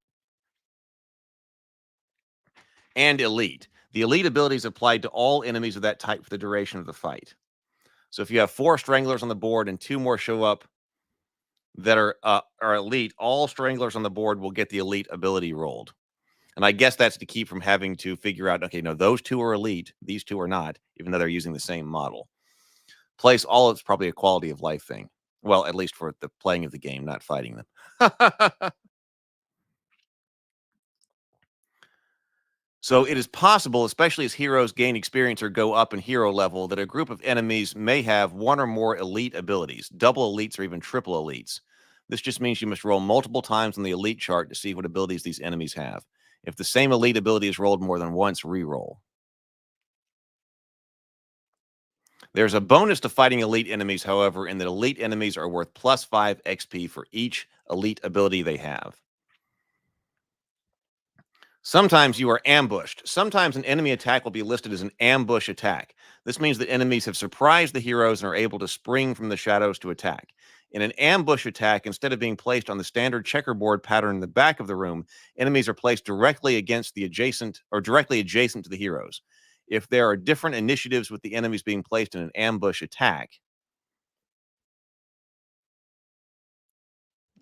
and elite. The elite ability is applied to all enemies of that type for the duration of the fight. So if you have 4 stranglers on the board and 2 more show up that are elite, all stranglers on the board will get the elite ability rolled. And I guess that's to keep from having to figure out, okay, no, those 2 are elite, these 2 are not, even though they're using the same model. Place all, it's probably a quality of life thing. Well, at least for the playing of the game, not fighting them. So it is possible, especially as heroes gain experience or go up in hero level, that a group of enemies may have 1 or more elite abilities, double elites or even triple elites. This just means you must roll multiple times on the elite chart to see what abilities these enemies have. If the same elite ability is rolled more than once, re-roll. There's a bonus to fighting elite enemies, however, in that elite enemies are worth +5 XP for each elite ability they have. Sometimes you are ambushed. Sometimes an enemy attack will be listed as an ambush attack. This means that enemies have surprised the heroes and are able to spring from the shadows to attack. In an ambush attack, instead of being placed on the standard checkerboard pattern in the back of the room, enemies are placed directly against the adjacent or directly adjacent to the heroes. If there are different initiatives with the enemies being placed in an ambush attack.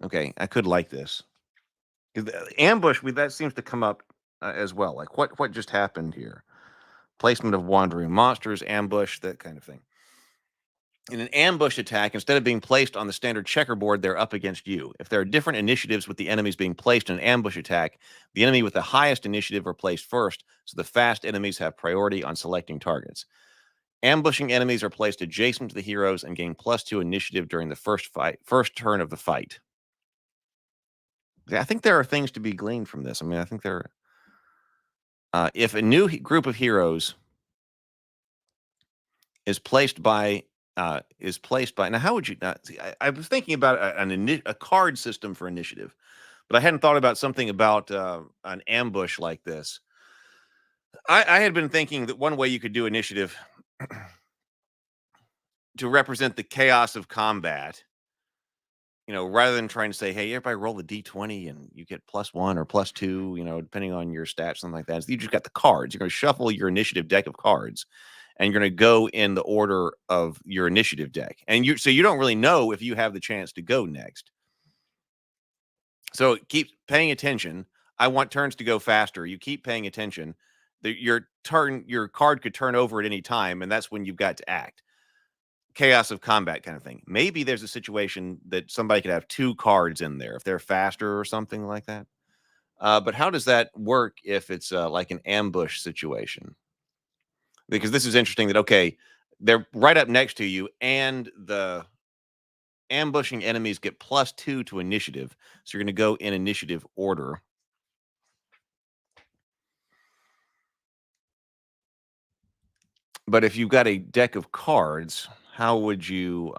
Okay, I could like this. Ambush, that seems to come up as well. Like what just happened here? Placement of wandering monsters, ambush, that kind of thing. In an ambush attack, instead of being placed on the standard checkerboard, they're up against you. If there are different initiatives with the enemies being placed in an ambush attack, the enemy with the highest initiative are placed first, so the fast enemies have priority on selecting targets. Ambushing enemies are placed adjacent to the heroes and gain +2 initiative during the first turn of the fight. I think there are things to be gleaned from this. I mean, I think there are. If a new group of heroes is placed by now, how would you see, I was thinking about a card system for initiative, but I hadn't thought about something about an ambush like this. I had been thinking that one way you could do initiative to represent the chaos of combat, rather than trying to say, hey, everybody roll the D20 and you get +1 or +2, depending on your stats, something like that. So you just got the cards. You're going to shuffle your initiative deck of cards, and you're going to go in the order of your initiative deck. And so you don't really know if you have the chance to go next. So keep paying attention. I want turns to go faster. You keep paying attention. Your card could turn over at any time, and that's when you've got to act. Chaos of combat kind of thing. Maybe there's a situation that somebody could have 2 cards in there if they're faster or something like that. But how does that work if it's like an ambush situation? Because this is interesting that, okay, they're right up next to you and the ambushing enemies get +2 to initiative. So you're going to go in initiative order. But if you've got a deck of cards, how would you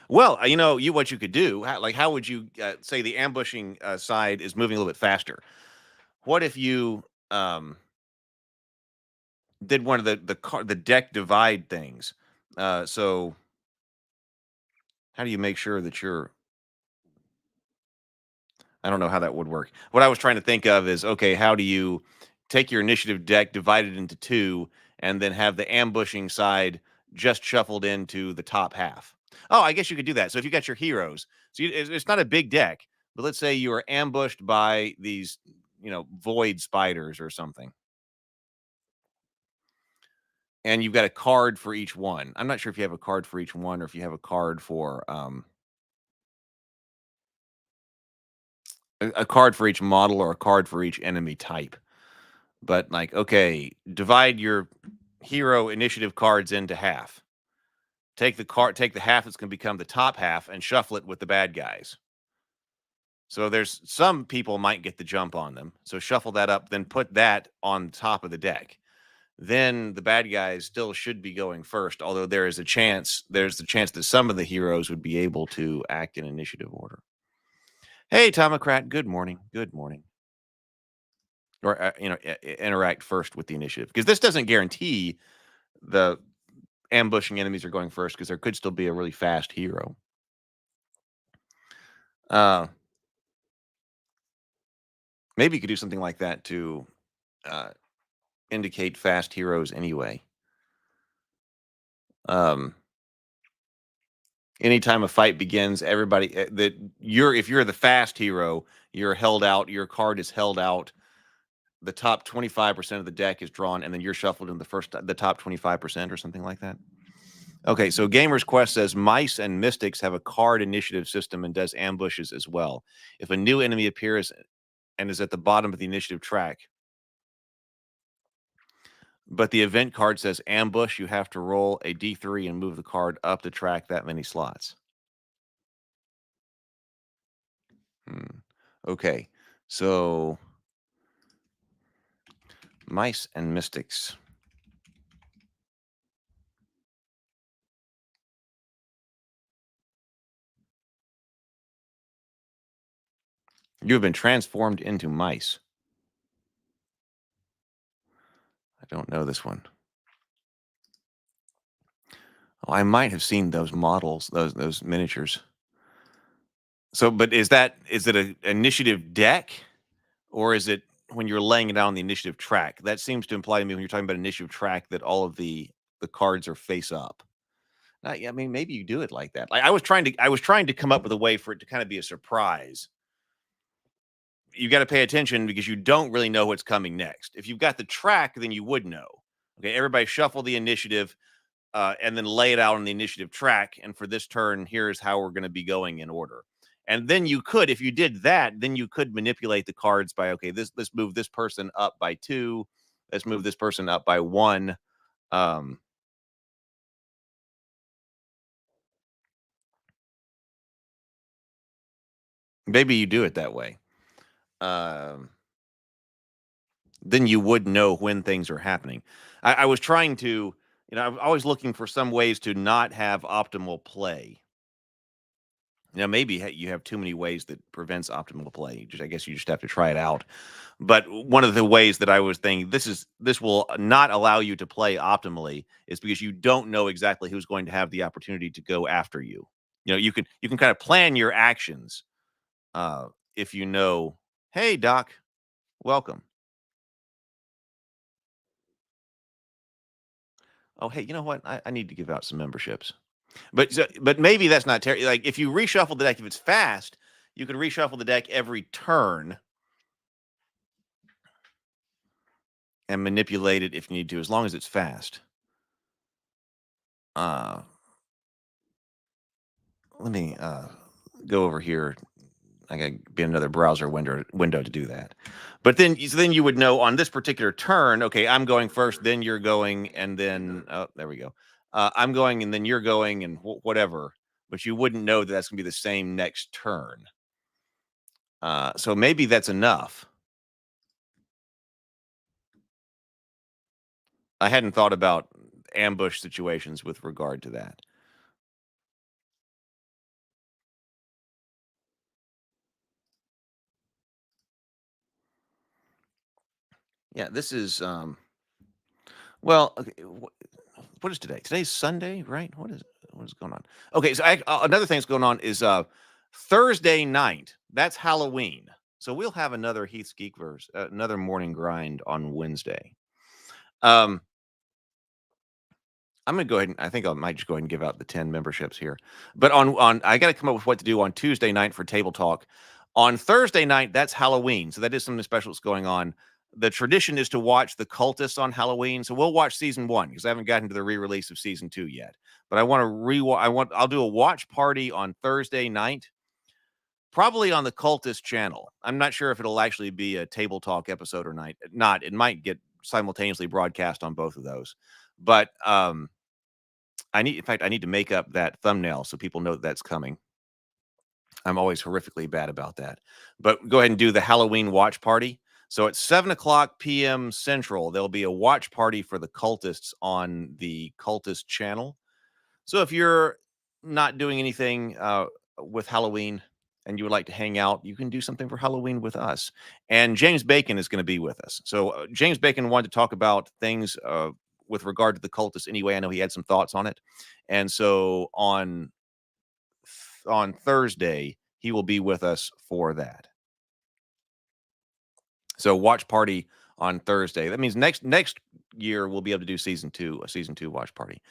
well, what you could do, how would you say the ambushing side is moving a little bit faster? What if you did one of the deck divide things? So how do you make sure that I don't know how that would work. What I was trying to think of is, okay, how do you take your initiative deck, divide it into 2, and then have the ambushing side just shuffled into the top half? Oh, I guess you could do that. So if you got your heroes, so it's not a big deck, but let's say you are ambushed by these, void spiders or something. And you've got a card for each one. I'm not sure if you have a card for each one or if you have a card for a card for each model or a card for each enemy type. But like, okay, divide your hero initiative cards into half. Take the half that's going to become the top half and shuffle it with the bad guys. So there's some people might get the jump on them. So shuffle that up, then put that on top of the deck. Then the bad guys still should be going first, although there's the chance that some of the heroes would be able to act in initiative order. Hey, Tomocrat, good morning. Good morning. Or, interact first with the initiative. Because this doesn't guarantee the ambushing enemies are going first, because there could still be a really fast hero. Maybe you could do something like that to indicate fast heroes anyway. Anytime a fight begins, everybody if you're the fast hero, you're held out. Your card is held out. The top 25% of the deck is drawn, and then you're shuffled in the top 25% or something like that. Okay, so Gamer's Quest says mice and mystics have a card initiative system and does ambushes as well. If a new enemy appears and is at the bottom of the initiative track, but the event card says ambush, you have to roll a d3 and move the card up the track that many slots. Okay, so mice and mystics. You have been transformed into mice. I don't know this one. Oh, I might have seen those models, those miniatures. So, but is it an initiative deck, or is it when you're laying it out on the initiative track? That seems to imply to me when you're talking about initiative track that all of the cards are face up. I mean, maybe you do it like that. Like I was trying to come up with a way for it to kind of be a surprise. You got to pay attention because you don't really know what's coming next. If you've got the track, then you would know. Okay, everybody shuffle the initiative and then lay it out on the initiative track. And for this turn, here's how we're going to be going in order. And then you could, if you did that, then you could manipulate the cards by, okay, let's move this person up by 2. Let's move this person up by 1. Maybe you do it that way. Then you would know when things are happening. I was trying to, I'm always looking for some ways to not have optimal play. Maybe you have too many ways that prevents optimal play. I guess you just have to try it out. But one of the ways that I was thinking this will not allow you to play optimally is because you don't know exactly who's going to have the opportunity to go after you. You can kind of plan your actions if you know, hey Doc, welcome. Oh, hey, you know what? I need to give out some memberships. But maybe that's not terrible. Like if you reshuffle the deck, if it's fast, you can reshuffle the deck every turn and manipulate it if you need to, as long as it's fast. Let me go over here. I got to be another browser window to do that. But then you would know on this particular turn, okay, I'm going first, then you're going, and then there we go. I'm going, and then you're going, and whatever. But you wouldn't know that that's going to be the same next turn. So maybe that's enough. I hadn't thought about ambush situations with regard to that. Yeah, this is well, okay, what is today? Today's Sunday, right? What is going on? Okay, so another thing that's going on is Thursday night. That's Halloween. So we'll have another Heath's Geekverse, another morning grind on Wednesday. I'm going to go ahead and I think I might just go ahead and give out the 10 memberships here. But on I got to come up with what to do on Tuesday night for Table Talk. On Thursday night, that's Halloween. So that is something special that's going on. The tradition is to watch The Cultists on Halloween. So we'll watch season 1 because I haven't gotten to the re-release of season 2 yet. But I want to I'll do a watch party on Thursday night, probably on the Cultist channel. I'm not sure if it'll actually be a Table Talk episode or not. It might get simultaneously broadcast on both of those. But I need to make up that thumbnail so people know that's coming. I'm always horrifically bad about that. But go ahead and do the Halloween watch party. So at 7:00 p.m. Central, there'll be a watch party for the Cultists on the Cultist channel. So if you're not doing anything with Halloween and you would like to hang out, you can do something for Halloween with us. And James Bacon is going to be with us. So James Bacon wanted to talk about things with regard to the Cultists anyway. I know he had some thoughts on it. And so on Thursday, he will be with us for that. So watch party on Thursday. That means next year we'll be able to do a season 2 watch party.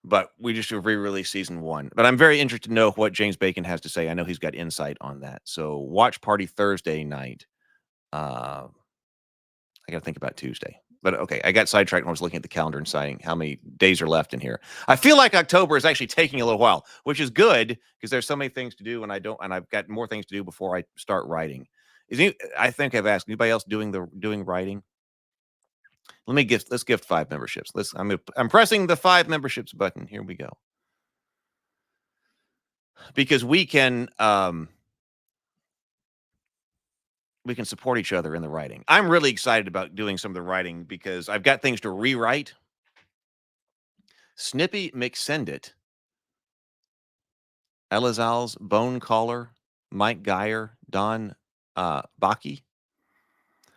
But we just re-released season 1. But I'm very interested to know what James Bacon has to say. I know he's got insight on that. So watch party Thursday night. I got to think about Tuesday. But okay, I got sidetracked when I was looking at the calendar and saying how many days are left in here. I feel like October is actually taking a little while, which is good because there's so many things to do, and I've got more things to do before I start writing. I think I've asked anybody else doing writing. Let's gift 5 memberships. I'm pressing the 5 memberships button. Here we go. Because we can support each other in the writing. I'm really excited about doing some of the writing because I've got things to rewrite. Snippy McSendit, Elizal's Bone Caller, Mike Geyer, Don Baki.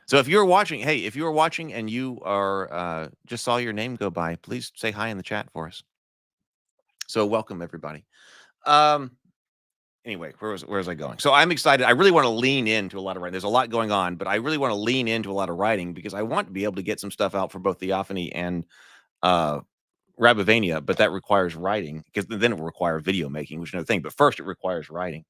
So if you're watching, and you are just saw your name go by, please say hi in the chat for us. So welcome everybody. Anyway, where was I going? So I'm excited. I really want to lean into a lot of writing. There's a lot going on, but I really want to lean into a lot of writing because I want to be able to get some stuff out for both Theophany and Rabavania, but that requires writing because then it will require video making, which is another thing. But first, it requires writing.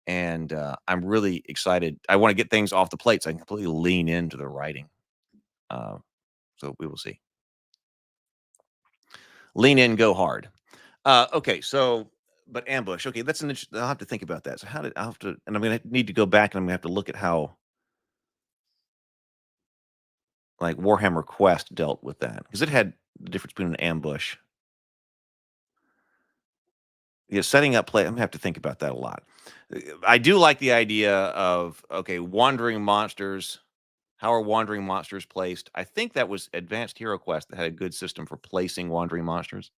And I'm really excited. I want to get things off the plate so I can completely lean into the writing. So we will see. Lean in, go hard. Okay, so... But ambush, okay, that's an interesting. I'll have to think about that. So and I'm going to need to go back and I'm going to have to look at how, like, Warhammer Quest dealt with that because it had the difference between an ambush. Yeah, setting up play. I'm going to have to think about that a lot. I do like the idea of wandering monsters. How are wandering monsters placed? I think that was Advanced Hero Quest that had a good system for placing wandering monsters.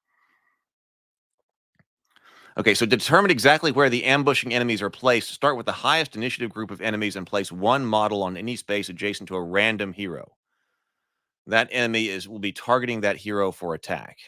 Okay, so to determine exactly where the ambushing enemies are placed, start with the highest initiative group of enemies and place one model on any space adjacent to a random hero. That enemy will be targeting that hero for attack.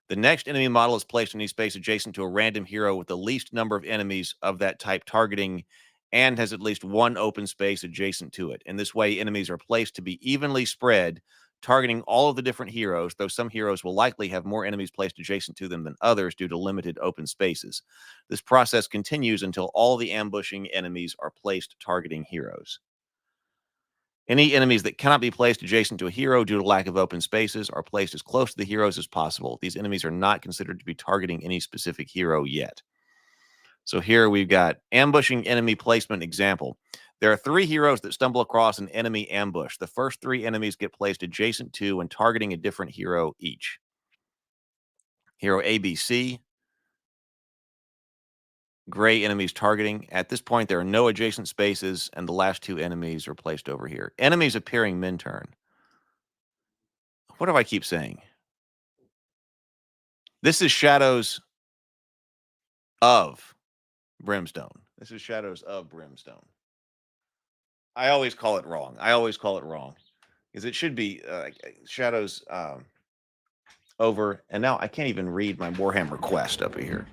The next enemy model is placed on any space adjacent to a random hero with the least number of enemies of that type targeting and has at least one open space adjacent to it. In this way, enemies are placed to be evenly spread, targeting all of the different heroes, though some heroes will likely have more enemies placed adjacent to them than others due to limited open spaces. This process continues until all the ambushing enemies are placed targeting heroes. Any enemies that cannot be placed adjacent to a hero due to lack of open spaces are placed as close to the heroes as possible. These enemies are not considered to be targeting any specific hero yet. So here we've got ambushing enemy placement example. There are 3 heroes that stumble across an enemy ambush. The first 3 enemies get placed adjacent to and targeting a different hero each. Hero ABC. Gray enemies targeting. At this point, there are no adjacent spaces, and the last 2 enemies are placed over here. Enemies appearing min-turn. What do I keep saying? This is Shadows of Brimstone. This is Shadows of Brimstone. I always call it wrong. Because it should be Shadows over. And now I can't even read my Warhammer Quest up here.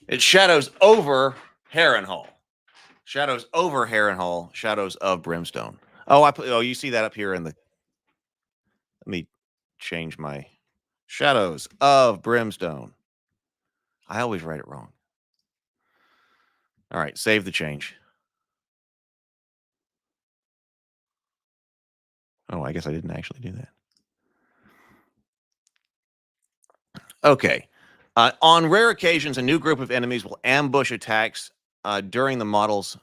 It's Shadows over Harrenhal. Shadows over Harrenhal. Shadows of Brimstone. Oh, you see that up here in the... Let me change my... Shadows of Brimstone. I always write it wrong. All right, save the change. Oh, I guess I didn't actually do that. Okay. On rare occasions, a new group of enemies will ambush attacks during the model's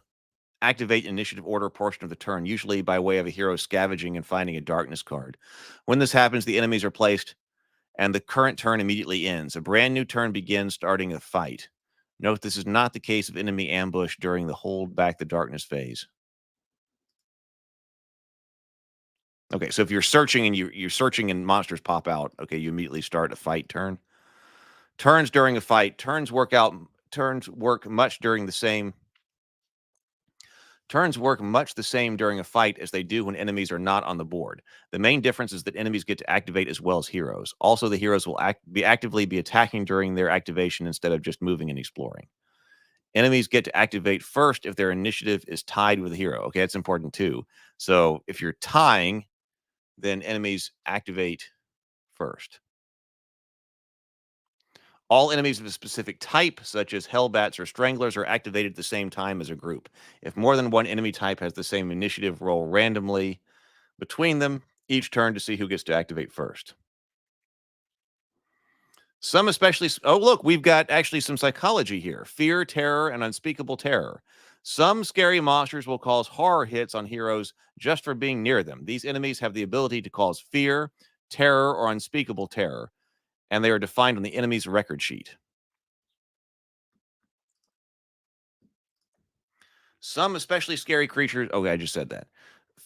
activate initiative order portion of the turn, usually by way of a hero scavenging and finding a darkness card. When this happens, the enemies are placed and the current turn immediately ends. A brand new turn begins starting a fight. Note this is not the case of enemy ambush during the hold back the darkness phase. Okay, so if you're searching and you're searching and monsters pop out, okay, you immediately start a fight turn. Turns during a fight, turns work much the same during a fight as they do when enemies are not on the board. The main difference is that enemies get to activate as well as heroes. Also, the heroes will actively be attacking during their activation instead of just moving and exploring. Enemies get to activate first if their initiative is tied with the hero. Okay, that's important too. So if you're tying, then enemies activate first. All enemies of a specific type, such as Hellbats or Stranglers, are activated at the same time as a group. If more than one enemy type has the same initiative, roll randomly between them each turn to see who gets to activate first. Some especially, oh, look, we've got actually some psychology here. Fear, terror, and unspeakable terror. Some scary monsters will cause horror hits on heroes just for being near them. These enemies have the ability to cause fear, terror, or unspeakable terror, and they are defined on the enemy's record sheet. Some especially scary creatures. Okay, I just said that.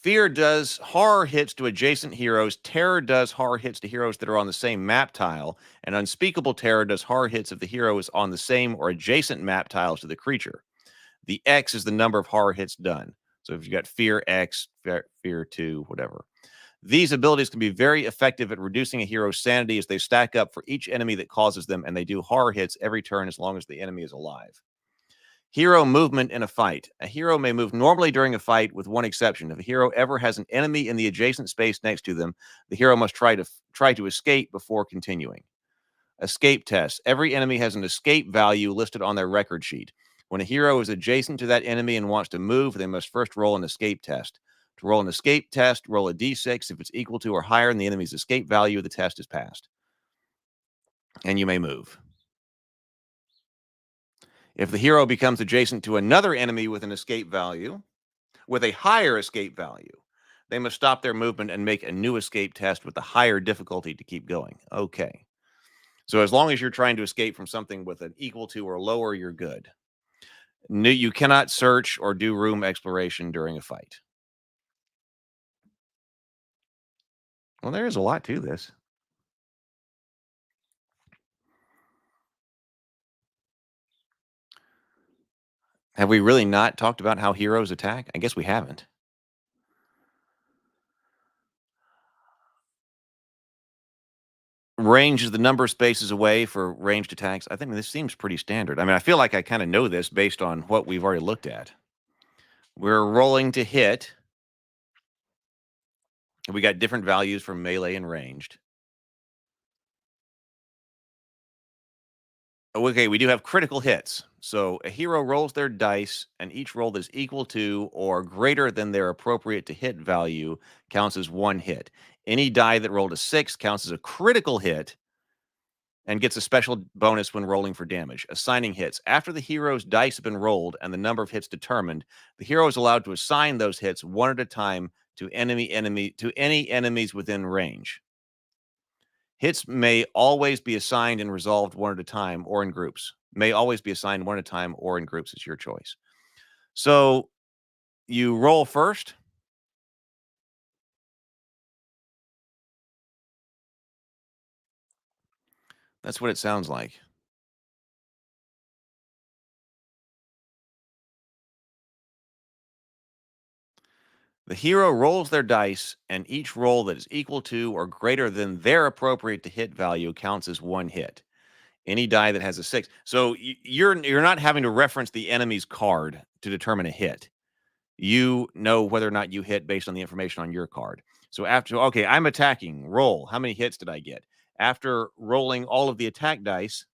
Fear does horror hits to adjacent heroes. Terror does horror hits to heroes that are on the same map tile. And unspeakable terror does horror hits if the hero is on the same or adjacent map tiles to the creature. The X is the number of horror hits done. So if you got fear X, fear 2, whatever. These abilities can be very effective at reducing a hero's sanity as they stack up for each enemy that causes them, and they do horror hits every turn as long as the enemy is alive. Hero movement in a fight. A hero may move normally during a fight with one exception. If a hero ever has an enemy in the adjacent space next to them, the hero must try to escape before continuing. Escape test. Every enemy has an escape value listed on their record sheet. When a hero is adjacent to that enemy and wants to move, they must first roll an escape test. To roll an escape test, roll a d6. If it's equal to or higher than the enemy's escape value, the test is passed. And you may move. If the hero becomes adjacent to another enemy with an escape value, with a higher escape value, they must stop their movement and make a new escape test with a higher difficulty to keep going. Okay. So as long as you're trying to escape from something with an equal to or lower, you're good. You cannot search or do room exploration during a fight. Well, there is a lot to this. Have we really not talked about how heroes attack? I guess we haven't. Range is the number of spaces away for ranged attacks. I think this seems pretty standard. I mean, I feel like I kind of know this based on what we've already looked at. We're rolling to hit. We got different values for melee and ranged. Okay, we do have critical hits. So a hero rolls their dice, and each roll that is equal to or greater than their appropriate to hit value counts as one hit. Any die that rolled a 6 counts as a critical hit and gets a special bonus when rolling for damage. Assigning hits. After the hero's dice have been rolled and the number of hits determined, the hero is allowed to assign those hits one at a time to any enemies within range. Hits may always be assigned and resolved one at a time or in groups. May always be assigned one at a time or in groups. It's your choice. So you roll first. That's what it sounds like. The hero rolls their dice, and each roll that is equal to or greater than their appropriate to hit value counts as one hit. Any die that has a 6. So you're not having to reference the enemy's card to determine a hit. You know whether or not you hit based on the information on your card. So after, okay, I'm attacking. Roll. How many hits did I get? After rolling all of the attack dice,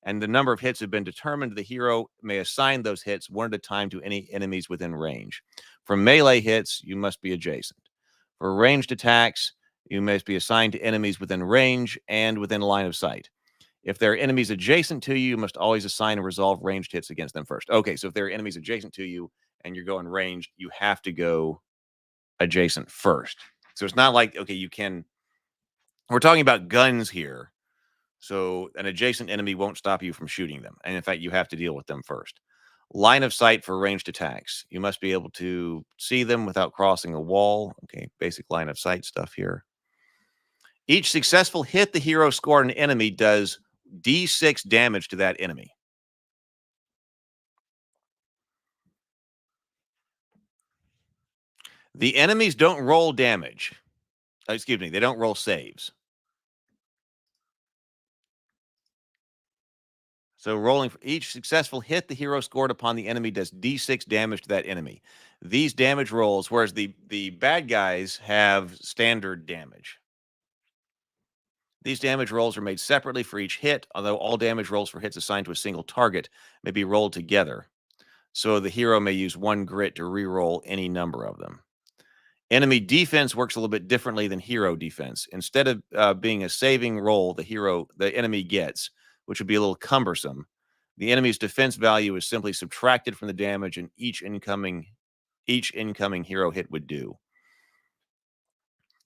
and the number of hits have been determined, the hero may assign those hits one at a time to any enemies within range. For melee hits, you must be adjacent. For ranged attacks, you must be assigned to enemies within range and within line of sight. If there are enemies adjacent to you, you must always assign and resolve ranged hits against them first. Okay, so if there are enemies adjacent to you and you're going ranged, you have to go adjacent first. So it's not like, okay, we're talking about guns here. So an adjacent enemy won't stop you from shooting them. And in fact, you have to deal with them first. Line of sight for ranged attacks. You must be able to see them without crossing a wall. Okay, basic line of sight stuff here. Each successful hit the hero scored an enemy does D6 damage to that enemy. The enemies don't roll damage. Excuse me, they don't roll saves. So rolling for each successful hit the hero scored upon the enemy does d6 damage to that enemy. These damage rolls, whereas the bad guys have standard damage. These damage rolls are made separately for each hit, although all damage rolls for hits assigned to a single target may be rolled together. So the hero may use 1 grit to re-roll any number of them. Enemy defense works a little bit differently than hero defense. Instead of being a saving roll the enemy gets, which would be a little cumbersome, the enemy's defense value is simply subtracted from the damage and each incoming hero hit would do.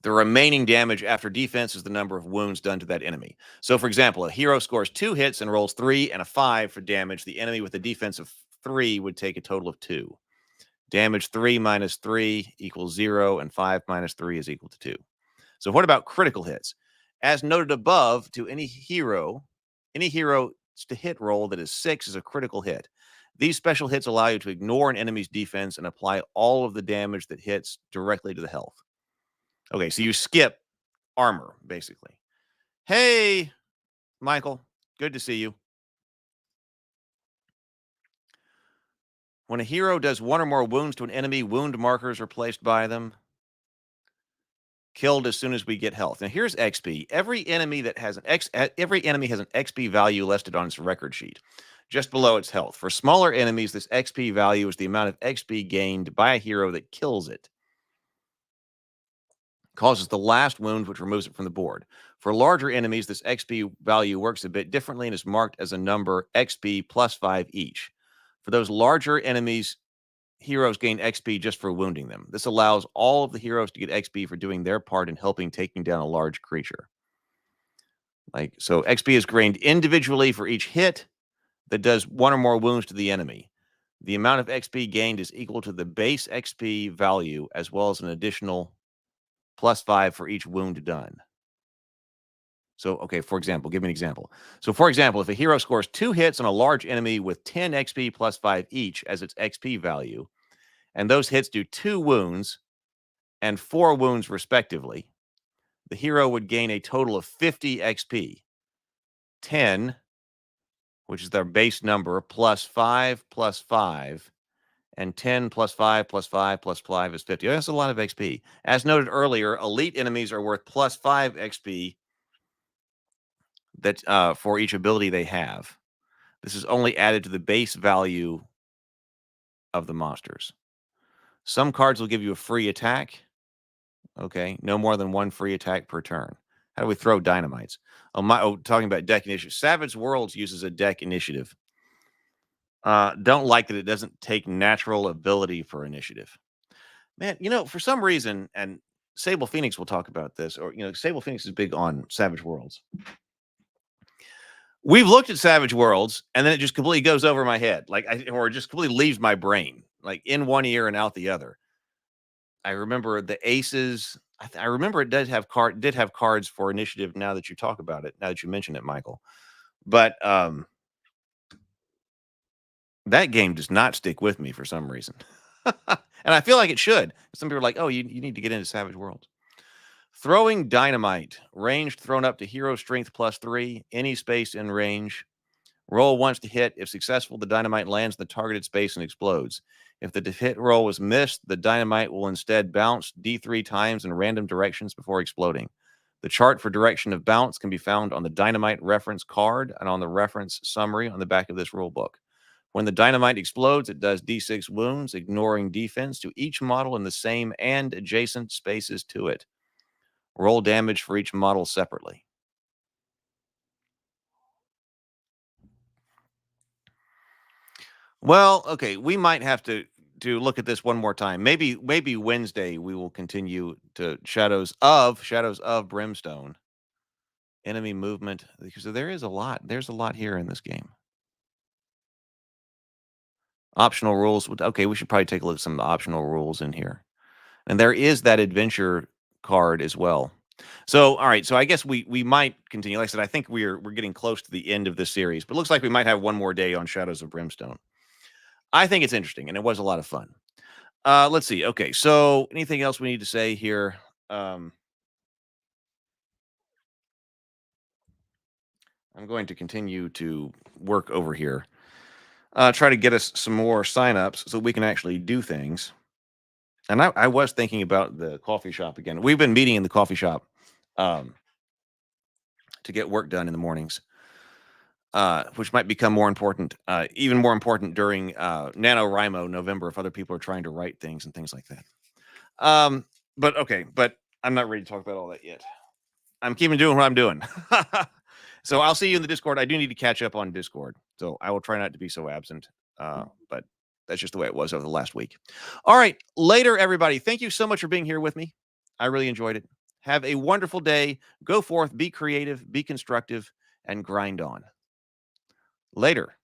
The remaining damage after defense is the number of wounds done to that enemy. So, for example, a hero scores 2 hits and rolls 3 and a 5 for damage. The enemy with a defense of 3 would take a total of 2. Damage 3 minus 3 equals 0, and 5 minus 3 is equal to 2. So what about critical hits? As noted above, to any hero to hit roll that is 6 is a critical hit. These special hits allow you to ignore an enemy's defense and apply all of the damage that hits directly to the health. Okay, so you skip armor, basically. Hey, Michael, good to see you. When a hero does 1 or more wounds to an enemy, wound markers are placed by them. Killed as soon as we get health. Now here's XP. Every enemy has an XP value listed on its record sheet, just below its health. For smaller enemies, this XP value is the amount of XP gained by a hero that kills it. Causes the last wound, which removes it from the board. For larger enemies, this XP value works a bit differently and is marked as a number XP plus 5 each. For those larger enemies, heroes gain XP just for wounding them. This allows all of the heroes to get XP for doing their part in helping taking down a large creature. So XP is gained individually for each hit that does 1 or more wounds to the enemy. The amount of XP gained is equal to the base XP value as well as an additional plus 5 for each wound done. So, okay, for example, give me an example. So, for example, if a hero scores 2 hits on a large enemy with 10 XP plus 5 each as its XP value, and those hits do 2 wounds and 4 wounds respectively, the hero would gain a total of 50 XP. 10, which is their base number, plus 5 plus 5, and 10 plus 5 plus 5 plus 5 is 50. That's a lot of XP. As noted earlier, elite enemies are worth plus 5 XP that for each ability they have. This is only added to the base value of the monsters. Some cards will give you a free attack. Okay, no more than 1 free attack per turn. How do we throw dynamites? Talking about deck initiative. Savage Worlds uses a deck initiative. Don't like that it doesn't take natural ability for initiative. Man, for some reason, and Sable Phoenix will talk about this, or Sable Phoenix is big on Savage Worlds. We've looked at Savage Worlds, and then it just completely goes over my head, or it just completely leaves my brain, like in one ear and out the other. I remember the aces. I remember it did have cards for initiative. Now that you talk about it, now that you mention it, Michael, but that game does not stick with me for some reason, and I feel like it should. Some people are like, "Oh, you need to get into Savage Worlds." Throwing dynamite, ranged, thrown up to hero strength plus 3, any space in range. Roll once to hit. If successful, the dynamite lands in the targeted space and explodes. If the hit roll was missed, the dynamite will instead bounce D3 times in random directions before exploding. The chart for direction of bounce can be found on the dynamite reference card and on the reference summary on the back of this rule book. When the dynamite explodes, it does D6 wounds, ignoring defense to each model in the same and adjacent spaces to it. Roll damage for each model separately. Well, okay, we might have to look at this one more time. Maybe Wednesday we will continue to Shadows of Brimstone. Enemy movement, because there is a lot. There's a lot here in this game. Optional rules. Okay, we should probably take a look at some of the optional rules in here. And there is that adventure card as well. So, all right. So I guess we might continue. Like I said, I think we're getting close to the end of this series, but it looks like we might have one more day on Shadows of Brimstone. I think it's interesting, and it was a lot of fun. Let's see. Okay, so anything else we need to say here? I'm going to continue to work over here. Try to get us some more signups so we can actually do things. And I was thinking about the coffee shop again. We've been meeting in the coffee shop to get work done in the mornings, which might become more important, even more important during NaNoWriMo November if other people are trying to write things and things like that. But I'm not ready to talk about all that yet. I'm keeping doing what I'm doing. So I'll see you in the Discord. I do need to catch up on Discord, so I will try not to be so absent. But that's just the way it was over the last week. All right, later, everybody. Thank you so much for being here with me. I really enjoyed it. Have a wonderful day. Go forth, be creative, be constructive, and grind on. Later.